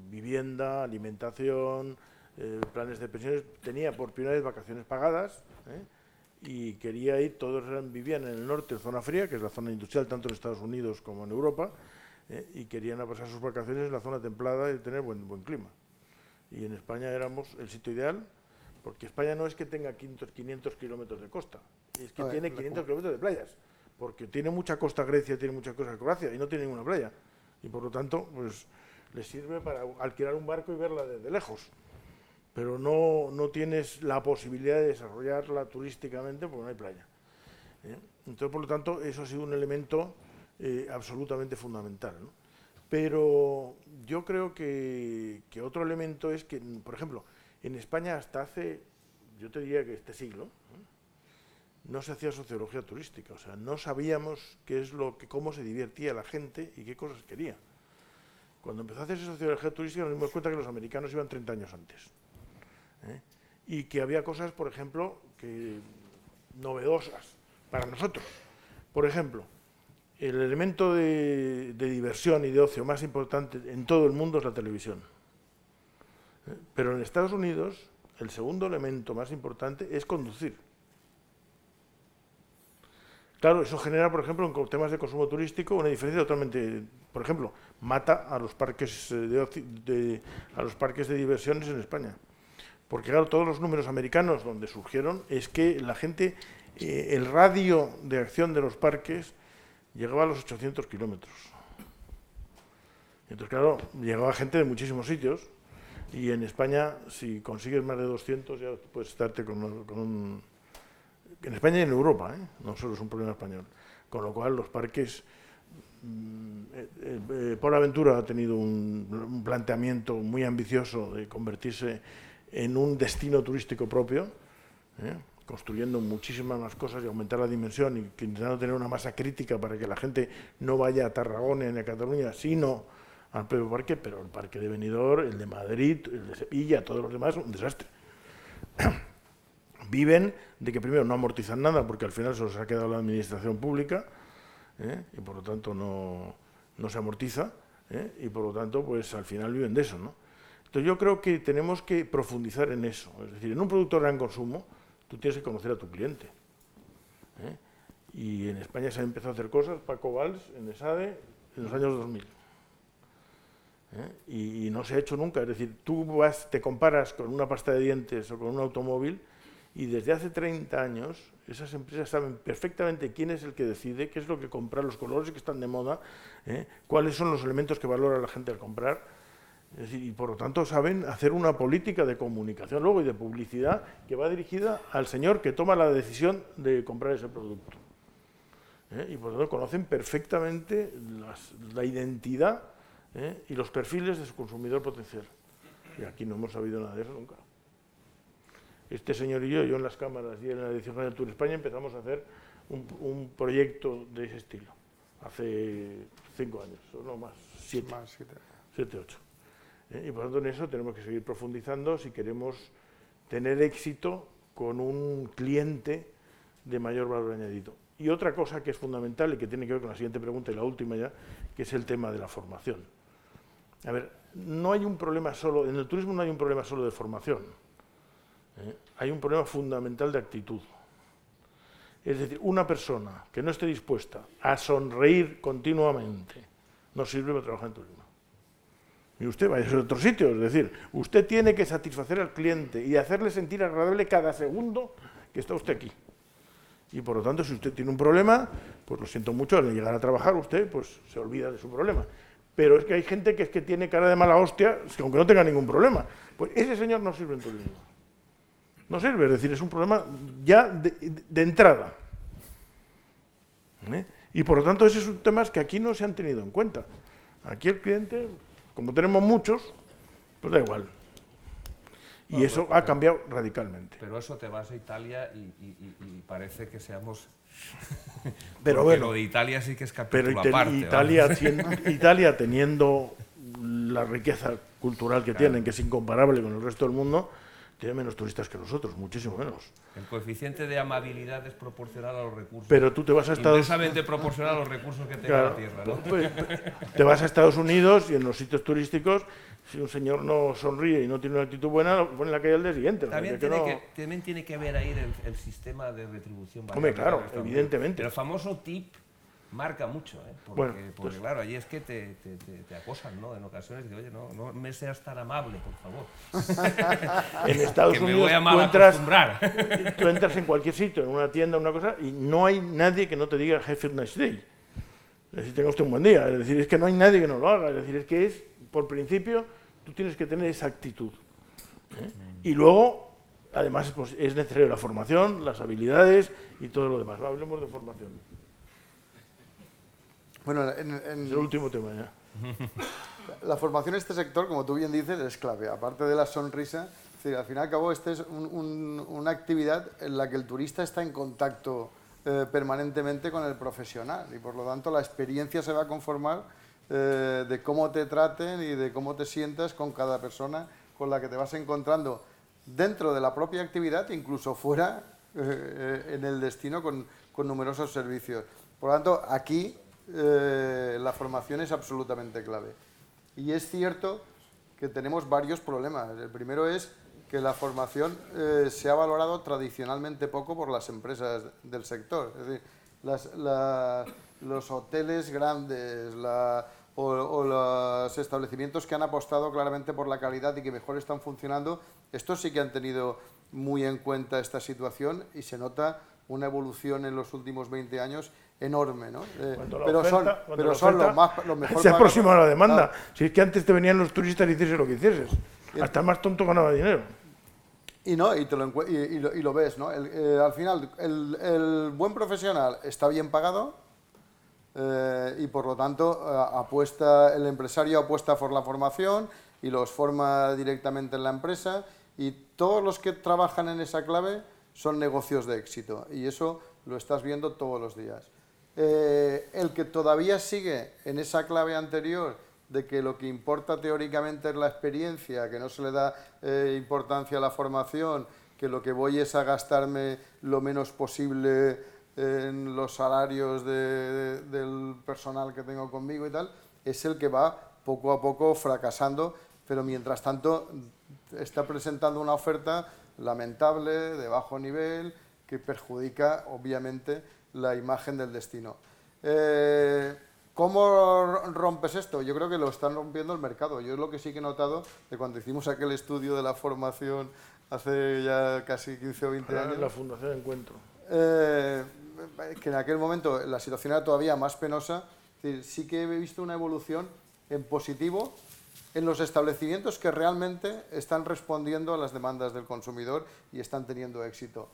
vivienda, alimentación, planes de pensiones, tenía por primera vez vacaciones pagadas, y quería ir, todos vivían en el norte, en zona fría, que es la zona industrial tanto en Estados Unidos como en Europa, y querían pasar sus vacaciones en la zona templada y tener buen clima. Y en España éramos el sitio ideal, porque España no es que tenga 500 kilómetros de costa, es que tiene 500 kilómetros de playas, porque tiene mucha costa Grecia, tiene mucha costa Croacia y no tiene ninguna playa. Y por lo tanto, pues le sirve para alquilar un barco y verla desde lejos. Pero no tienes la posibilidad de desarrollarla turísticamente porque no hay playa. Entonces, por lo tanto, eso ha sido un elemento absolutamente fundamental, ¿no? Pero yo creo que otro elemento es que, por ejemplo, en España hasta hace, yo te diría que este siglo, no se hacía sociología turística, o sea, no sabíamos cómo se divertía la gente y qué cosas quería. Cuando empezó a hacerse sociología turística nos dimos cuenta que los americanos iban 30 años antes. Y que había cosas, por ejemplo, novedosas para nosotros. Por ejemplo, el elemento de diversión y de ocio más importante en todo el mundo es la televisión. Pero en Estados Unidos, el segundo elemento más importante es conducir. Claro, eso genera, por ejemplo, en temas de consumo turístico, una diferencia totalmente... Por ejemplo, mata a los parques de diversiones en España. Porque, claro, todos los números americanos donde surgieron es que la gente, el radio de acción de los parques llegaba a los 800 kilómetros. Entonces, claro, llegaba gente de muchísimos sitios y en España, si consigues más de 200, ya puedes estarte con un... En España y en Europa, no solo es un problema español. Con lo cual, los parques... Port Aventura ha tenido un planteamiento muy ambicioso de convertirse en un destino turístico propio, construyendo muchísimas más cosas y aumentar la dimensión y intentando tener una masa crítica para que la gente no vaya a Tarragona ni a Cataluña, sino al propio parque, pero el parque de Benidorm, el de Madrid, el de Sevilla, todos los demás, un desastre. Viven de que primero no amortizan nada, porque al final se los ha quedado la administración pública, y por lo tanto no se amortiza, y por lo tanto pues al final viven de eso, ¿no? Entonces yo creo que tenemos que profundizar en eso, es decir, en un producto de gran consumo tú tienes que conocer a tu cliente, y en España se han empezado a hacer cosas, Paco Valls, en ESADE, en los años 2000, y no se ha hecho nunca, es decir, tú te comparas con una pasta de dientes o con un automóvil y desde hace 30 años esas empresas saben perfectamente quién es el que decide, qué es lo que compra, los colores que están de moda, cuáles son los elementos que valora la gente al comprar, es decir, y por lo tanto saben hacer una política de comunicación luego y de publicidad que va dirigida al señor que toma la decisión de comprar ese producto. Y por lo tanto conocen perfectamente la identidad y los perfiles de su consumidor potencial. Y aquí no hemos sabido nada de eso nunca. Este señor y yo en las cámaras y en la edición del Tour España empezamos a hacer un proyecto de ese estilo, hace 5 años, o no más, 7, 8. Y por lo tanto en eso tenemos que seguir profundizando si queremos tener éxito con un cliente de mayor valor añadido. Y otra cosa que es fundamental y que tiene que ver con la siguiente pregunta y la última ya, que es el tema de la formación. A ver, no hay un problema solo, en el turismo no hay un problema solo de formación. Hay un problema fundamental de actitud. Es decir, una persona que no esté dispuesta a sonreír continuamente no sirve para trabajar en turismo. Y usted vaya a otro sitio, es decir, usted tiene que satisfacer al cliente y hacerle sentir agradable cada segundo que está usted aquí. Y por lo tanto, si usted tiene un problema, pues lo siento mucho, al llegar a trabajar usted pues se olvida de su problema. Pero es que hay gente que es que tiene cara de mala hostia, aunque no tenga ningún problema. Pues ese señor no sirve en turismo. No sirve, es decir, es un problema ya de entrada. Y por lo tanto, esos son temas que aquí no se han tenido en cuenta. Aquí el cliente, como tenemos muchos, pues da igual. Y no, eso ha cambiado radicalmente. Pero eso te vas a Italia y parece que seamos... Pero bueno, lo de Italia sí que es capítulo aparte. Italia teniendo la riqueza cultural que tienen, que es incomparable con el resto del mundo, tiene menos turistas que nosotros, muchísimo menos. El coeficiente de amabilidad es proporcional a los recursos. Pero tú te vas a Estados Unidos... Inversamente proporcional a los recursos que tenga la tierra, ¿no? Te vas a Estados Unidos y en los sitios turísticos, si un señor no sonríe y no tiene una actitud buena, lo pone en la calle al día siguiente. También tiene que ver ahí el sistema de retribución. Hombre, claro, evidentemente. El famoso tip marca mucho, porque claro, allí es que te acosan, ¿no? En ocasiones, oye, no me seas tan amable, por favor. En Estados Unidos me voy a tú entras en cualquier sitio, en una tienda, una cosa, y no hay nadie que no te diga have a nice day. Es decir, tenga usted un buen día. Es decir, es que no hay nadie que no lo haga. Es decir, es que por principio, tú tienes que tener esa actitud. Y luego, además, pues, es necesario la formación, las habilidades y todo lo demás. Hablemos de formación. Bueno, es el último tema ya. La formación en este sector, como tú bien dices, es clave. Aparte de la sonrisa, es decir, al fin y al cabo, esta es una actividad en la que el turista está en contacto permanentemente con el profesional y por lo tanto la experiencia se va a conformar de cómo te traten y de cómo te sientas con cada persona con la que te vas encontrando dentro de la propia actividad, incluso fuera en el destino con numerosos servicios. Por lo tanto, aquí la formación es absolutamente clave. Y es cierto que tenemos varios problemas. El primero es que la formación se ha valorado tradicionalmente poco por las empresas del sector. Es decir, los hoteles grandes, o los establecimientos que han apostado claramente por la calidad y que mejor están funcionando, estos sí que han tenido muy en cuenta esta situación y se nota una evolución en los últimos 20 años enorme, ¿no? Pero son los mejor se aproxima a la demanda. Claro. Si es que antes te venían los turistas y hicieses lo que hicieses. Hasta el más tonto ganaba dinero. Y lo ves, ¿no? Al final, el buen profesional está bien pagado y por lo tanto el empresario apuesta por la formación y los forma directamente en la empresa, y todos los que trabajan en esa clave son negocios de éxito, y eso lo estás viendo todos los días. El que todavía sigue en esa clave anterior de que lo que importa teóricamente es la experiencia, que no se le da importancia a la formación, que lo que voy es a gastarme lo menos posible en los salarios del personal que tengo conmigo y tal, es el que va poco a poco fracasando, pero mientras tanto está presentando una oferta lamentable, de bajo nivel, que perjudica obviamente la imagen del destino. ¿Cómo rompes esto? Yo creo que lo están rompiendo el mercado. Yo es lo que sí que he notado de cuando hicimos aquel estudio de la formación hace ya casi 15 o 20 años. La Fundación Encuentro. Que en aquel momento la situación era todavía más penosa. Es decir, sí que he visto una evolución en positivo en los establecimientos que realmente están respondiendo a las demandas del consumidor y están teniendo éxito.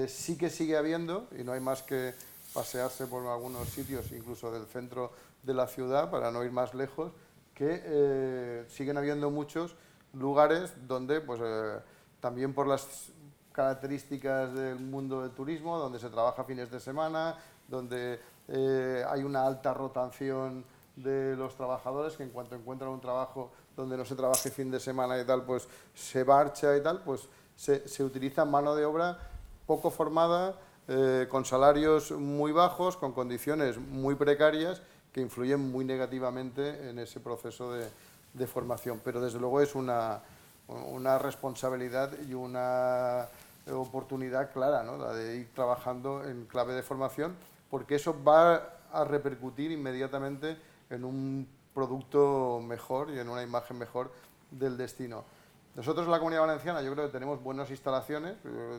Sí que sigue habiendo, y no hay más que pasearse por algunos sitios, incluso del centro de la ciudad, para no ir más lejos, que siguen habiendo muchos lugares donde, pues, también por las características del mundo del turismo, donde se trabaja fines de semana, donde hay una alta rotación de los trabajadores, que en cuanto encuentran un trabajo donde no se trabaje fin de semana y tal, pues se marcha y tal, pues se utiliza mano de obra poco formada, con salarios muy bajos, con condiciones muy precarias, que influyen muy negativamente en ese proceso de formación. Pero desde luego es una responsabilidad y una oportunidad clara, ¿no? La de ir trabajando en clave de formación, porque eso va a repercutir inmediatamente en un producto mejor y en una imagen mejor del destino. Nosotros en la Comunidad Valenciana yo creo que tenemos buenas instalaciones,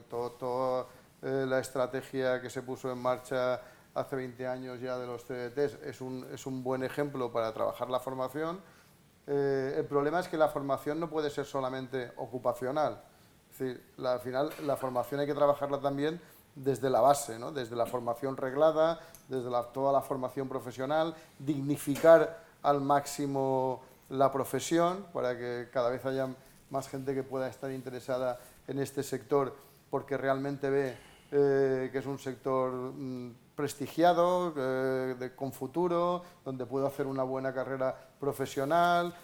toda la estrategia que se puso en marcha hace 20 años ya de los CDTs es un buen ejemplo para trabajar la formación. El problema es que la formación no puede ser solamente ocupacional, es decir, al final la formación hay que trabajarla también desde la base, ¿no? Desde la formación reglada, desde toda la formación profesional, dignificar al máximo la profesión para que cada vez haya más gente que pueda estar interesada en este sector, porque realmente ve que es un sector prestigiado, con futuro, donde puedo hacer una buena carrera profesional,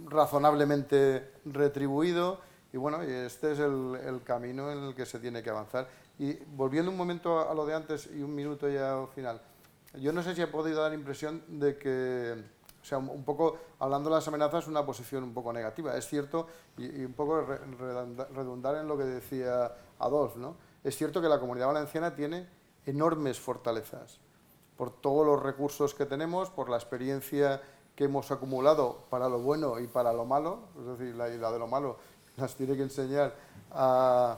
razonablemente retribuido, y bueno, este es el camino en el que se tiene que avanzar. Y volviendo un momento a lo de antes y un minuto ya al final, yo no sé si he podido dar impresión de que, o sea, un poco hablando de las amenazas, una posición un poco negativa. Es cierto, y un poco redundar en lo que decía Adolf, ¿no? Es cierto que la Comunidad Valenciana tiene enormes fortalezas, por todos los recursos que tenemos, por la experiencia que hemos acumulado para lo bueno y para lo malo, es decir, la de lo malo las tiene que enseñar a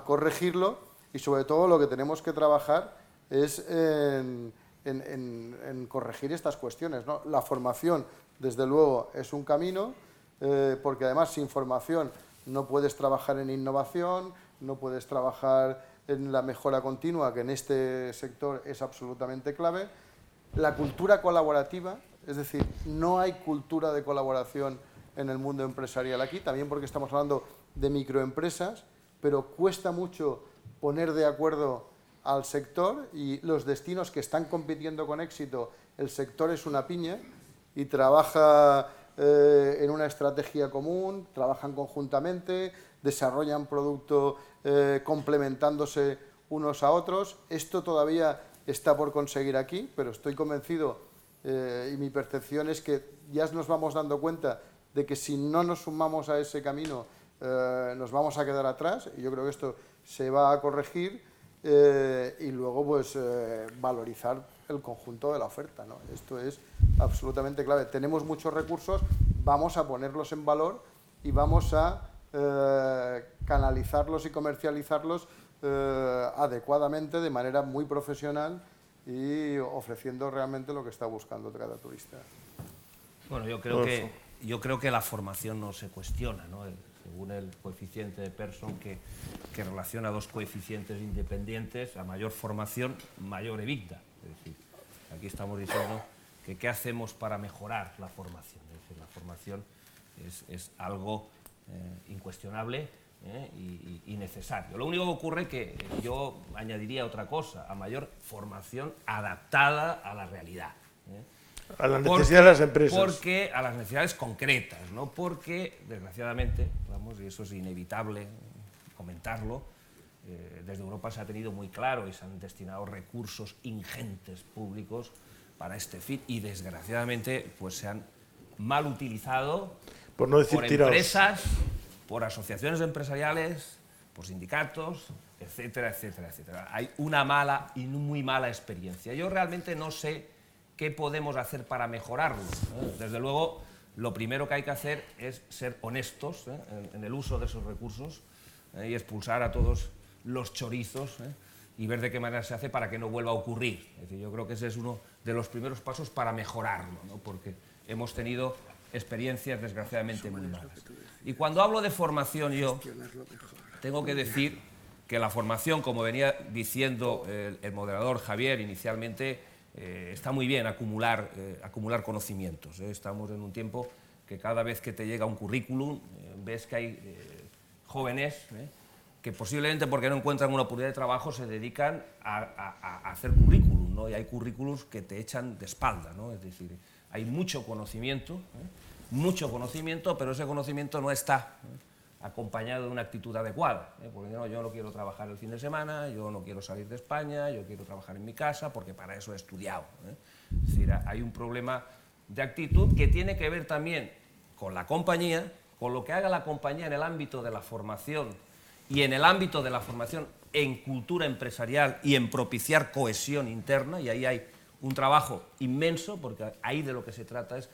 corregirlo, y sobre todo lo que tenemos que trabajar es en corregir estas cuestiones, ¿no? La formación, desde luego, es un camino, porque además sin formación no puedes trabajar en innovación, no puedes trabajar en la mejora continua, que en este sector es absolutamente clave. La cultura colaborativa, es decir, no hay cultura de colaboración en el mundo empresarial aquí, también porque estamos hablando de microempresas, pero cuesta mucho poner de acuerdo al sector, y los destinos que están compitiendo con éxito, el sector es una piña y trabaja en una estrategia común, trabajan conjuntamente, desarrollan producto complementándose unos a otros. Esto todavía está por conseguir aquí, pero estoy convencido y mi percepción es que ya nos vamos dando cuenta de que si no nos sumamos a ese camino nos vamos a quedar atrás, y yo creo que esto se va a corregir. y luego pues valorizar el conjunto de la oferta, ¿no? Esto es absolutamente clave. Tenemos muchos recursos, vamos a ponerlos en valor y vamos a canalizarlos y comercializarlos adecuadamente, de manera muy profesional y ofreciendo realmente lo que está buscando cada turista. Bueno, yo creo que la formación no se cuestiona, ¿no? Según el coeficiente de Pearson, que relaciona dos coeficientes independientes, a mayor formación, mayor EBITDA. Es decir, aquí estamos diciendo que qué hacemos para mejorar la formación. Es decir, la formación es algo incuestionable y necesario. Lo único que ocurre es que yo añadiría otra cosa, a mayor formación adaptada a la realidad. A las necesidades de las empresas. Porque a las necesidades concretas, ¿no? Porque, desgraciadamente, vamos, y eso es inevitable comentarlo, desde Europa se ha tenido muy claro y se han destinado recursos ingentes públicos para este fin y, desgraciadamente, pues se han mal utilizado por no decir empresas, por asociaciones empresariales, por sindicatos, etcétera, etcétera, etcétera. Hay una mala y muy mala experiencia. Yo realmente no sé qué podemos hacer para mejorarlo. Desde luego, lo primero que hay que hacer es ser honestos en el uso de esos recursos y expulsar a todos los chorizos y ver de qué manera se hace para que no vuelva a ocurrir. Es decir, yo creo que ese es uno de los primeros pasos para mejorarlo, ¿no? Porque hemos tenido experiencias desgraciadamente muy malas. Y cuando hablo de formación, yo tengo que decir que la formación, como venía diciendo el moderador Javier inicialmente, está muy bien acumular conocimientos. Estamos en un tiempo que cada vez que te llega un currículum, ves que hay jóvenes que posiblemente porque no encuentran una oportunidad de trabajo se dedican a hacer currículum, ¿no? Y hay currículums que te echan de espalda, ¿no? Es decir, hay mucho conocimiento, pero ese conocimiento no está acompañado de una actitud adecuada, porque no, yo no quiero trabajar el fin de semana, yo no quiero salir de España, yo quiero trabajar en mi casa porque para eso he estudiado. Es decir, hay un problema de actitud que tiene que ver también con la compañía, con lo que haga la compañía en el ámbito de la formación y en el ámbito de la formación en cultura empresarial y en propiciar cohesión interna, y ahí hay un trabajo inmenso, porque ahí de lo que se trata es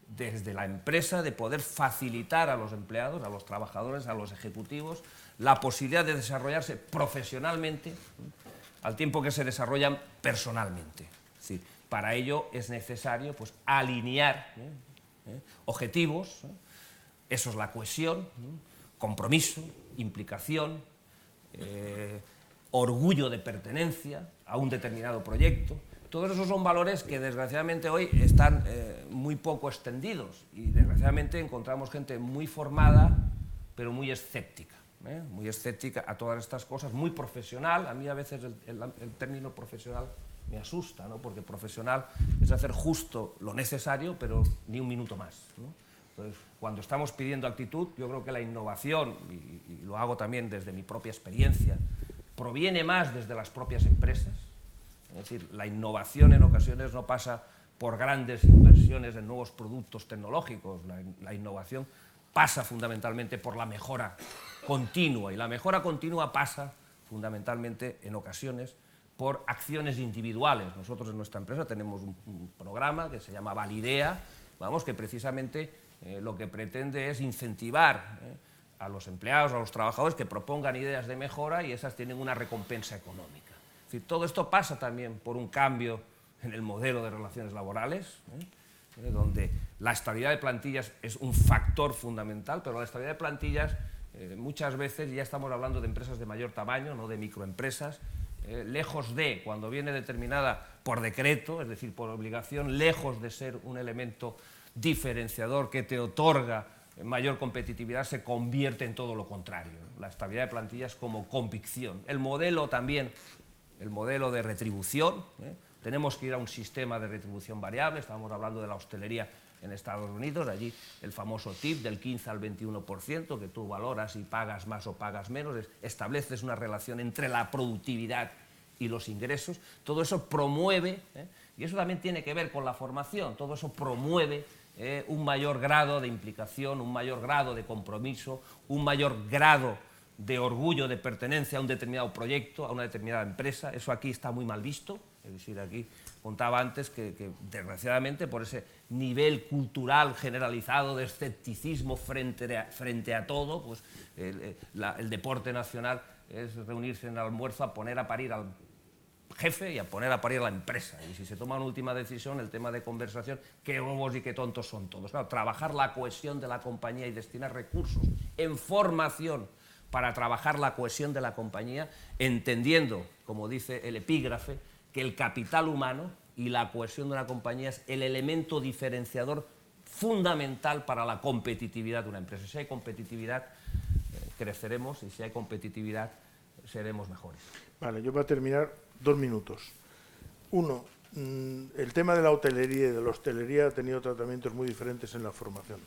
desde la empresa de poder facilitar a los empleados, a los trabajadores, a los ejecutivos, la posibilidad de desarrollarse profesionalmente al tiempo que se desarrollan personalmente. Es decir, para ello es necesario pues, alinear objetivos, eso es la cohesión, compromiso, implicación, orgullo de pertenencia a un determinado proyecto. Todos esos son valores que desgraciadamente hoy están muy poco extendidos y desgraciadamente encontramos gente muy formada pero muy escéptica a todas estas cosas, muy profesional. A mí a veces el término profesional me asusta, ¿no? Porque profesional es hacer justo lo necesario pero ni un minuto más, ¿no? Entonces, cuando estamos pidiendo actitud, yo creo que la innovación, y lo hago también desde mi propia experiencia, proviene más desde las propias empresas. Es decir, la innovación en ocasiones no pasa por grandes inversiones en nuevos productos tecnológicos. La innovación pasa fundamentalmente por la mejora continua, y la mejora continua pasa fundamentalmente en ocasiones por acciones individuales. Nosotros en nuestra empresa tenemos un programa que se llama Validea, vamos, que precisamente lo que pretende es incentivar a los empleados, a los trabajadores que propongan ideas de mejora y esas tienen una recompensa económica. Es decir, todo esto pasa también por un cambio en el modelo de relaciones laborales, donde la estabilidad de plantillas es un factor fundamental, pero la estabilidad de plantillas muchas veces ya estamos hablando de empresas de mayor tamaño, no de microempresas, lejos de, cuando viene determinada por decreto, es decir, por obligación, lejos de ser un elemento diferenciador que te otorga mayor competitividad, se convierte en todo lo contrario. La estabilidad de plantillas como convicción. El modelo también, el modelo de retribución, tenemos que ir a un sistema de retribución variable. Estábamos hablando de la hostelería en Estados Unidos, allí el famoso tip del 15 al 21%, que tú valoras y pagas más o pagas menos, estableces una relación entre la productividad y los ingresos. Todo eso promueve, y eso también tiene que ver con la formación, todo eso promueve un mayor grado de implicación, un mayor grado de compromiso, un mayor grado de orgullo, de pertenencia a un determinado proyecto, a una determinada empresa. Eso aquí está muy mal visto. Es decir, aquí contaba antes que desgraciadamente, por ese nivel cultural generalizado de escepticismo frente a todo, pues el deporte nacional es reunirse en el almuerzo a poner a parir al jefe y a poner a parir a la empresa. Y si se toma una última decisión, el tema de conversación, qué bobos y qué tontos son todos. Claro, trabajar la cohesión de la compañía y destinar recursos en formación para trabajar la cohesión de la compañía, entendiendo, como dice el epígrafe, que el capital humano y la cohesión de una compañía es el elemento diferenciador fundamental para la competitividad de una empresa. Si hay competitividad, creceremos, y si hay competitividad, seremos mejores. Vale, yo para terminar, 2 minutos. Uno, el tema de la hotelería y de la hostelería ha tenido tratamientos muy diferentes en la formación.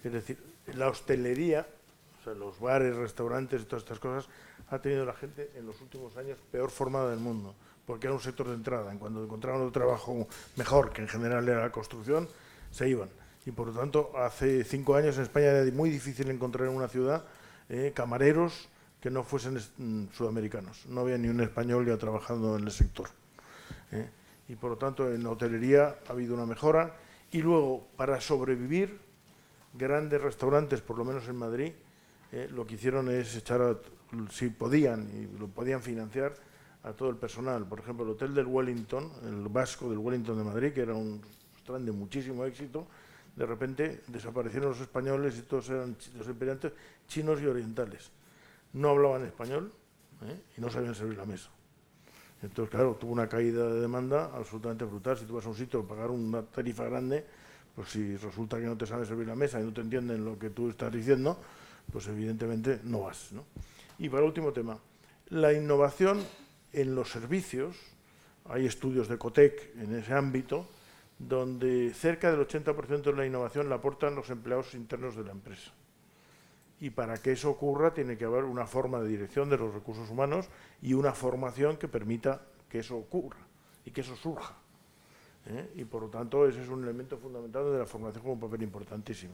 Es decir, la hostelería, o sea, los bares, restaurantes y todas estas cosas, ha tenido la gente en los últimos años peor formada del mundo, porque era un sector de entrada. En cuando encontraban un trabajo mejor, que en general era la construcción, se iban. Y por lo tanto, hace 5 años en España era muy difícil encontrar en una ciudad camareros que no fuesen sudamericanos. No había ni un español ya trabajando en el sector. Y por lo tanto, en la hotelería ha habido una mejora. Y luego, para sobrevivir, grandes restaurantes, por lo menos en Madrid, lo que hicieron es echar, si podían, y lo podían financiar, a todo el personal. Por ejemplo, el Hotel del Wellington, el Vasco del Wellington de Madrid, que era un restaurante de muchísimo éxito, de repente desaparecieron los españoles y todos eran los imperiantes chinos y orientales. No hablaban español y no sabían servir la mesa. Entonces, claro, tuvo una caída de demanda absolutamente brutal. Si tú vas a un sitio a pagar una tarifa grande, pues si resulta que no te saben servir la mesa y no te entienden lo que tú estás diciendo, pues evidentemente no vas, ¿no? Y para el último tema, la innovación en los servicios, hay estudios de Cotec en ese ámbito, donde cerca del 80% de la innovación la aportan los empleados internos de la empresa. Y para que eso ocurra tiene que haber una forma de dirección de los recursos humanos y una formación que permita que eso ocurra y que eso surja. Y por lo tanto ese es un elemento fundamental de la formación, como un papel importantísimo.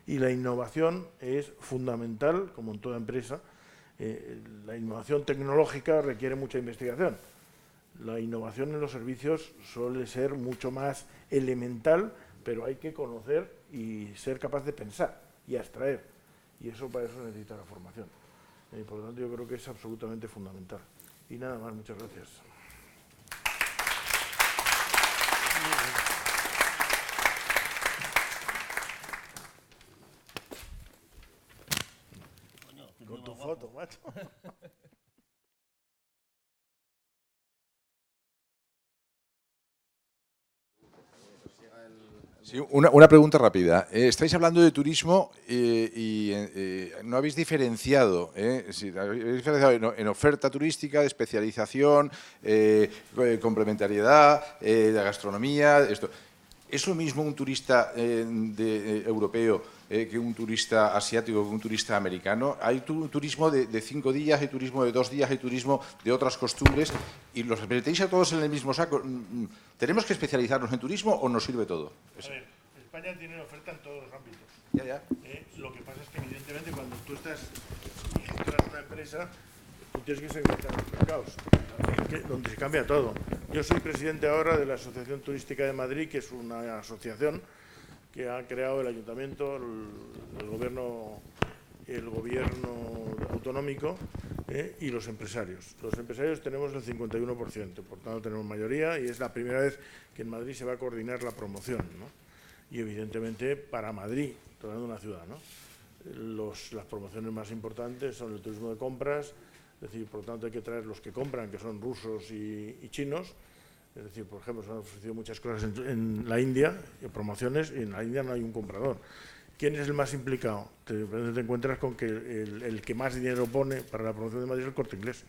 Y la innovación es fundamental, como en toda empresa. La innovación tecnológica requiere mucha investigación. La innovación en los servicios suele ser mucho más elemental, pero hay que conocer y ser capaz de pensar y abstraer. Y eso para eso necesita la formación. Por lo tanto, yo creo que es absolutamente fundamental. Y nada más, muchas gracias. Con tu foto, macho. Sí, una pregunta rápida. Estáis hablando de turismo y no habéis diferenciado, habéis diferenciado en oferta turística, de especialización, complementariedad, de gastronomía. Esto. ¿Es lo mismo un turista europeo que un turista asiático, que un turista americano? Hay turismo de 5 días, hay turismo de 2 días, hay turismo de otras costumbres y los metéis a todos en el mismo saco. ¿Tenemos que especializarnos en turismo o nos sirve todo? A ver, España tiene oferta en todos los ámbitos. Ya. Lo que pasa es que evidentemente cuando tú estás y gestionas una empresa, tú tienes que segmentar los mercados, donde se cambia todo. Yo soy presidente ahora de la Asociación Turística de Madrid, que es una asociación que ha creado el ayuntamiento, el gobierno autonómico y los empresarios. Los empresarios tenemos el 51%, por tanto tenemos mayoría y es la primera vez que en Madrid se va a coordinar la promoción, ¿no? Y evidentemente para Madrid, hablando de una ciudad, ¿no? Las promociones más importantes son el turismo de compras, es decir, por lo tanto hay que traer los que compran, que son rusos y chinos. Es decir, por ejemplo, se han ofrecido muchas cosas en la India, promociones, y en la India no hay un comprador. ¿Quién es el más implicado? Te encuentras con que el que más dinero pone para la promoción de Madrid es el Corte Inglés,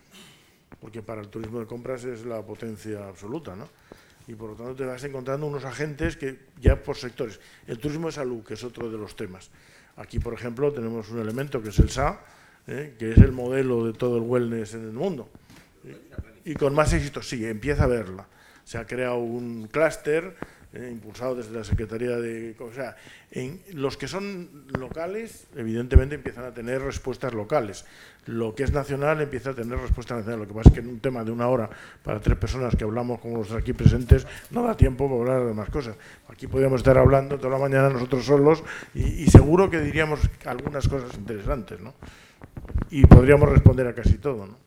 porque para el turismo de compras es la potencia absoluta, ¿no? Y por lo tanto te vas encontrando unos agentes que ya por sectores. El turismo de salud, que es otro de los temas. Aquí, por ejemplo, tenemos un elemento que es el SA, que es el modelo de todo el wellness en el mundo. Y con más éxito, sí, empieza a verla. Se ha creado un clúster impulsado desde la Secretaría de... O sea, en los que son locales, evidentemente empiezan a tener respuestas locales. Lo que es nacional empieza a tener respuesta nacional. Lo que pasa es que en un tema de 1 hora para 3 personas que hablamos como los aquí presentes, no da tiempo para hablar de más cosas. Aquí podríamos estar hablando toda la mañana nosotros solos y seguro que diríamos algunas cosas interesantes, ¿no? Y podríamos responder a casi todo, ¿no?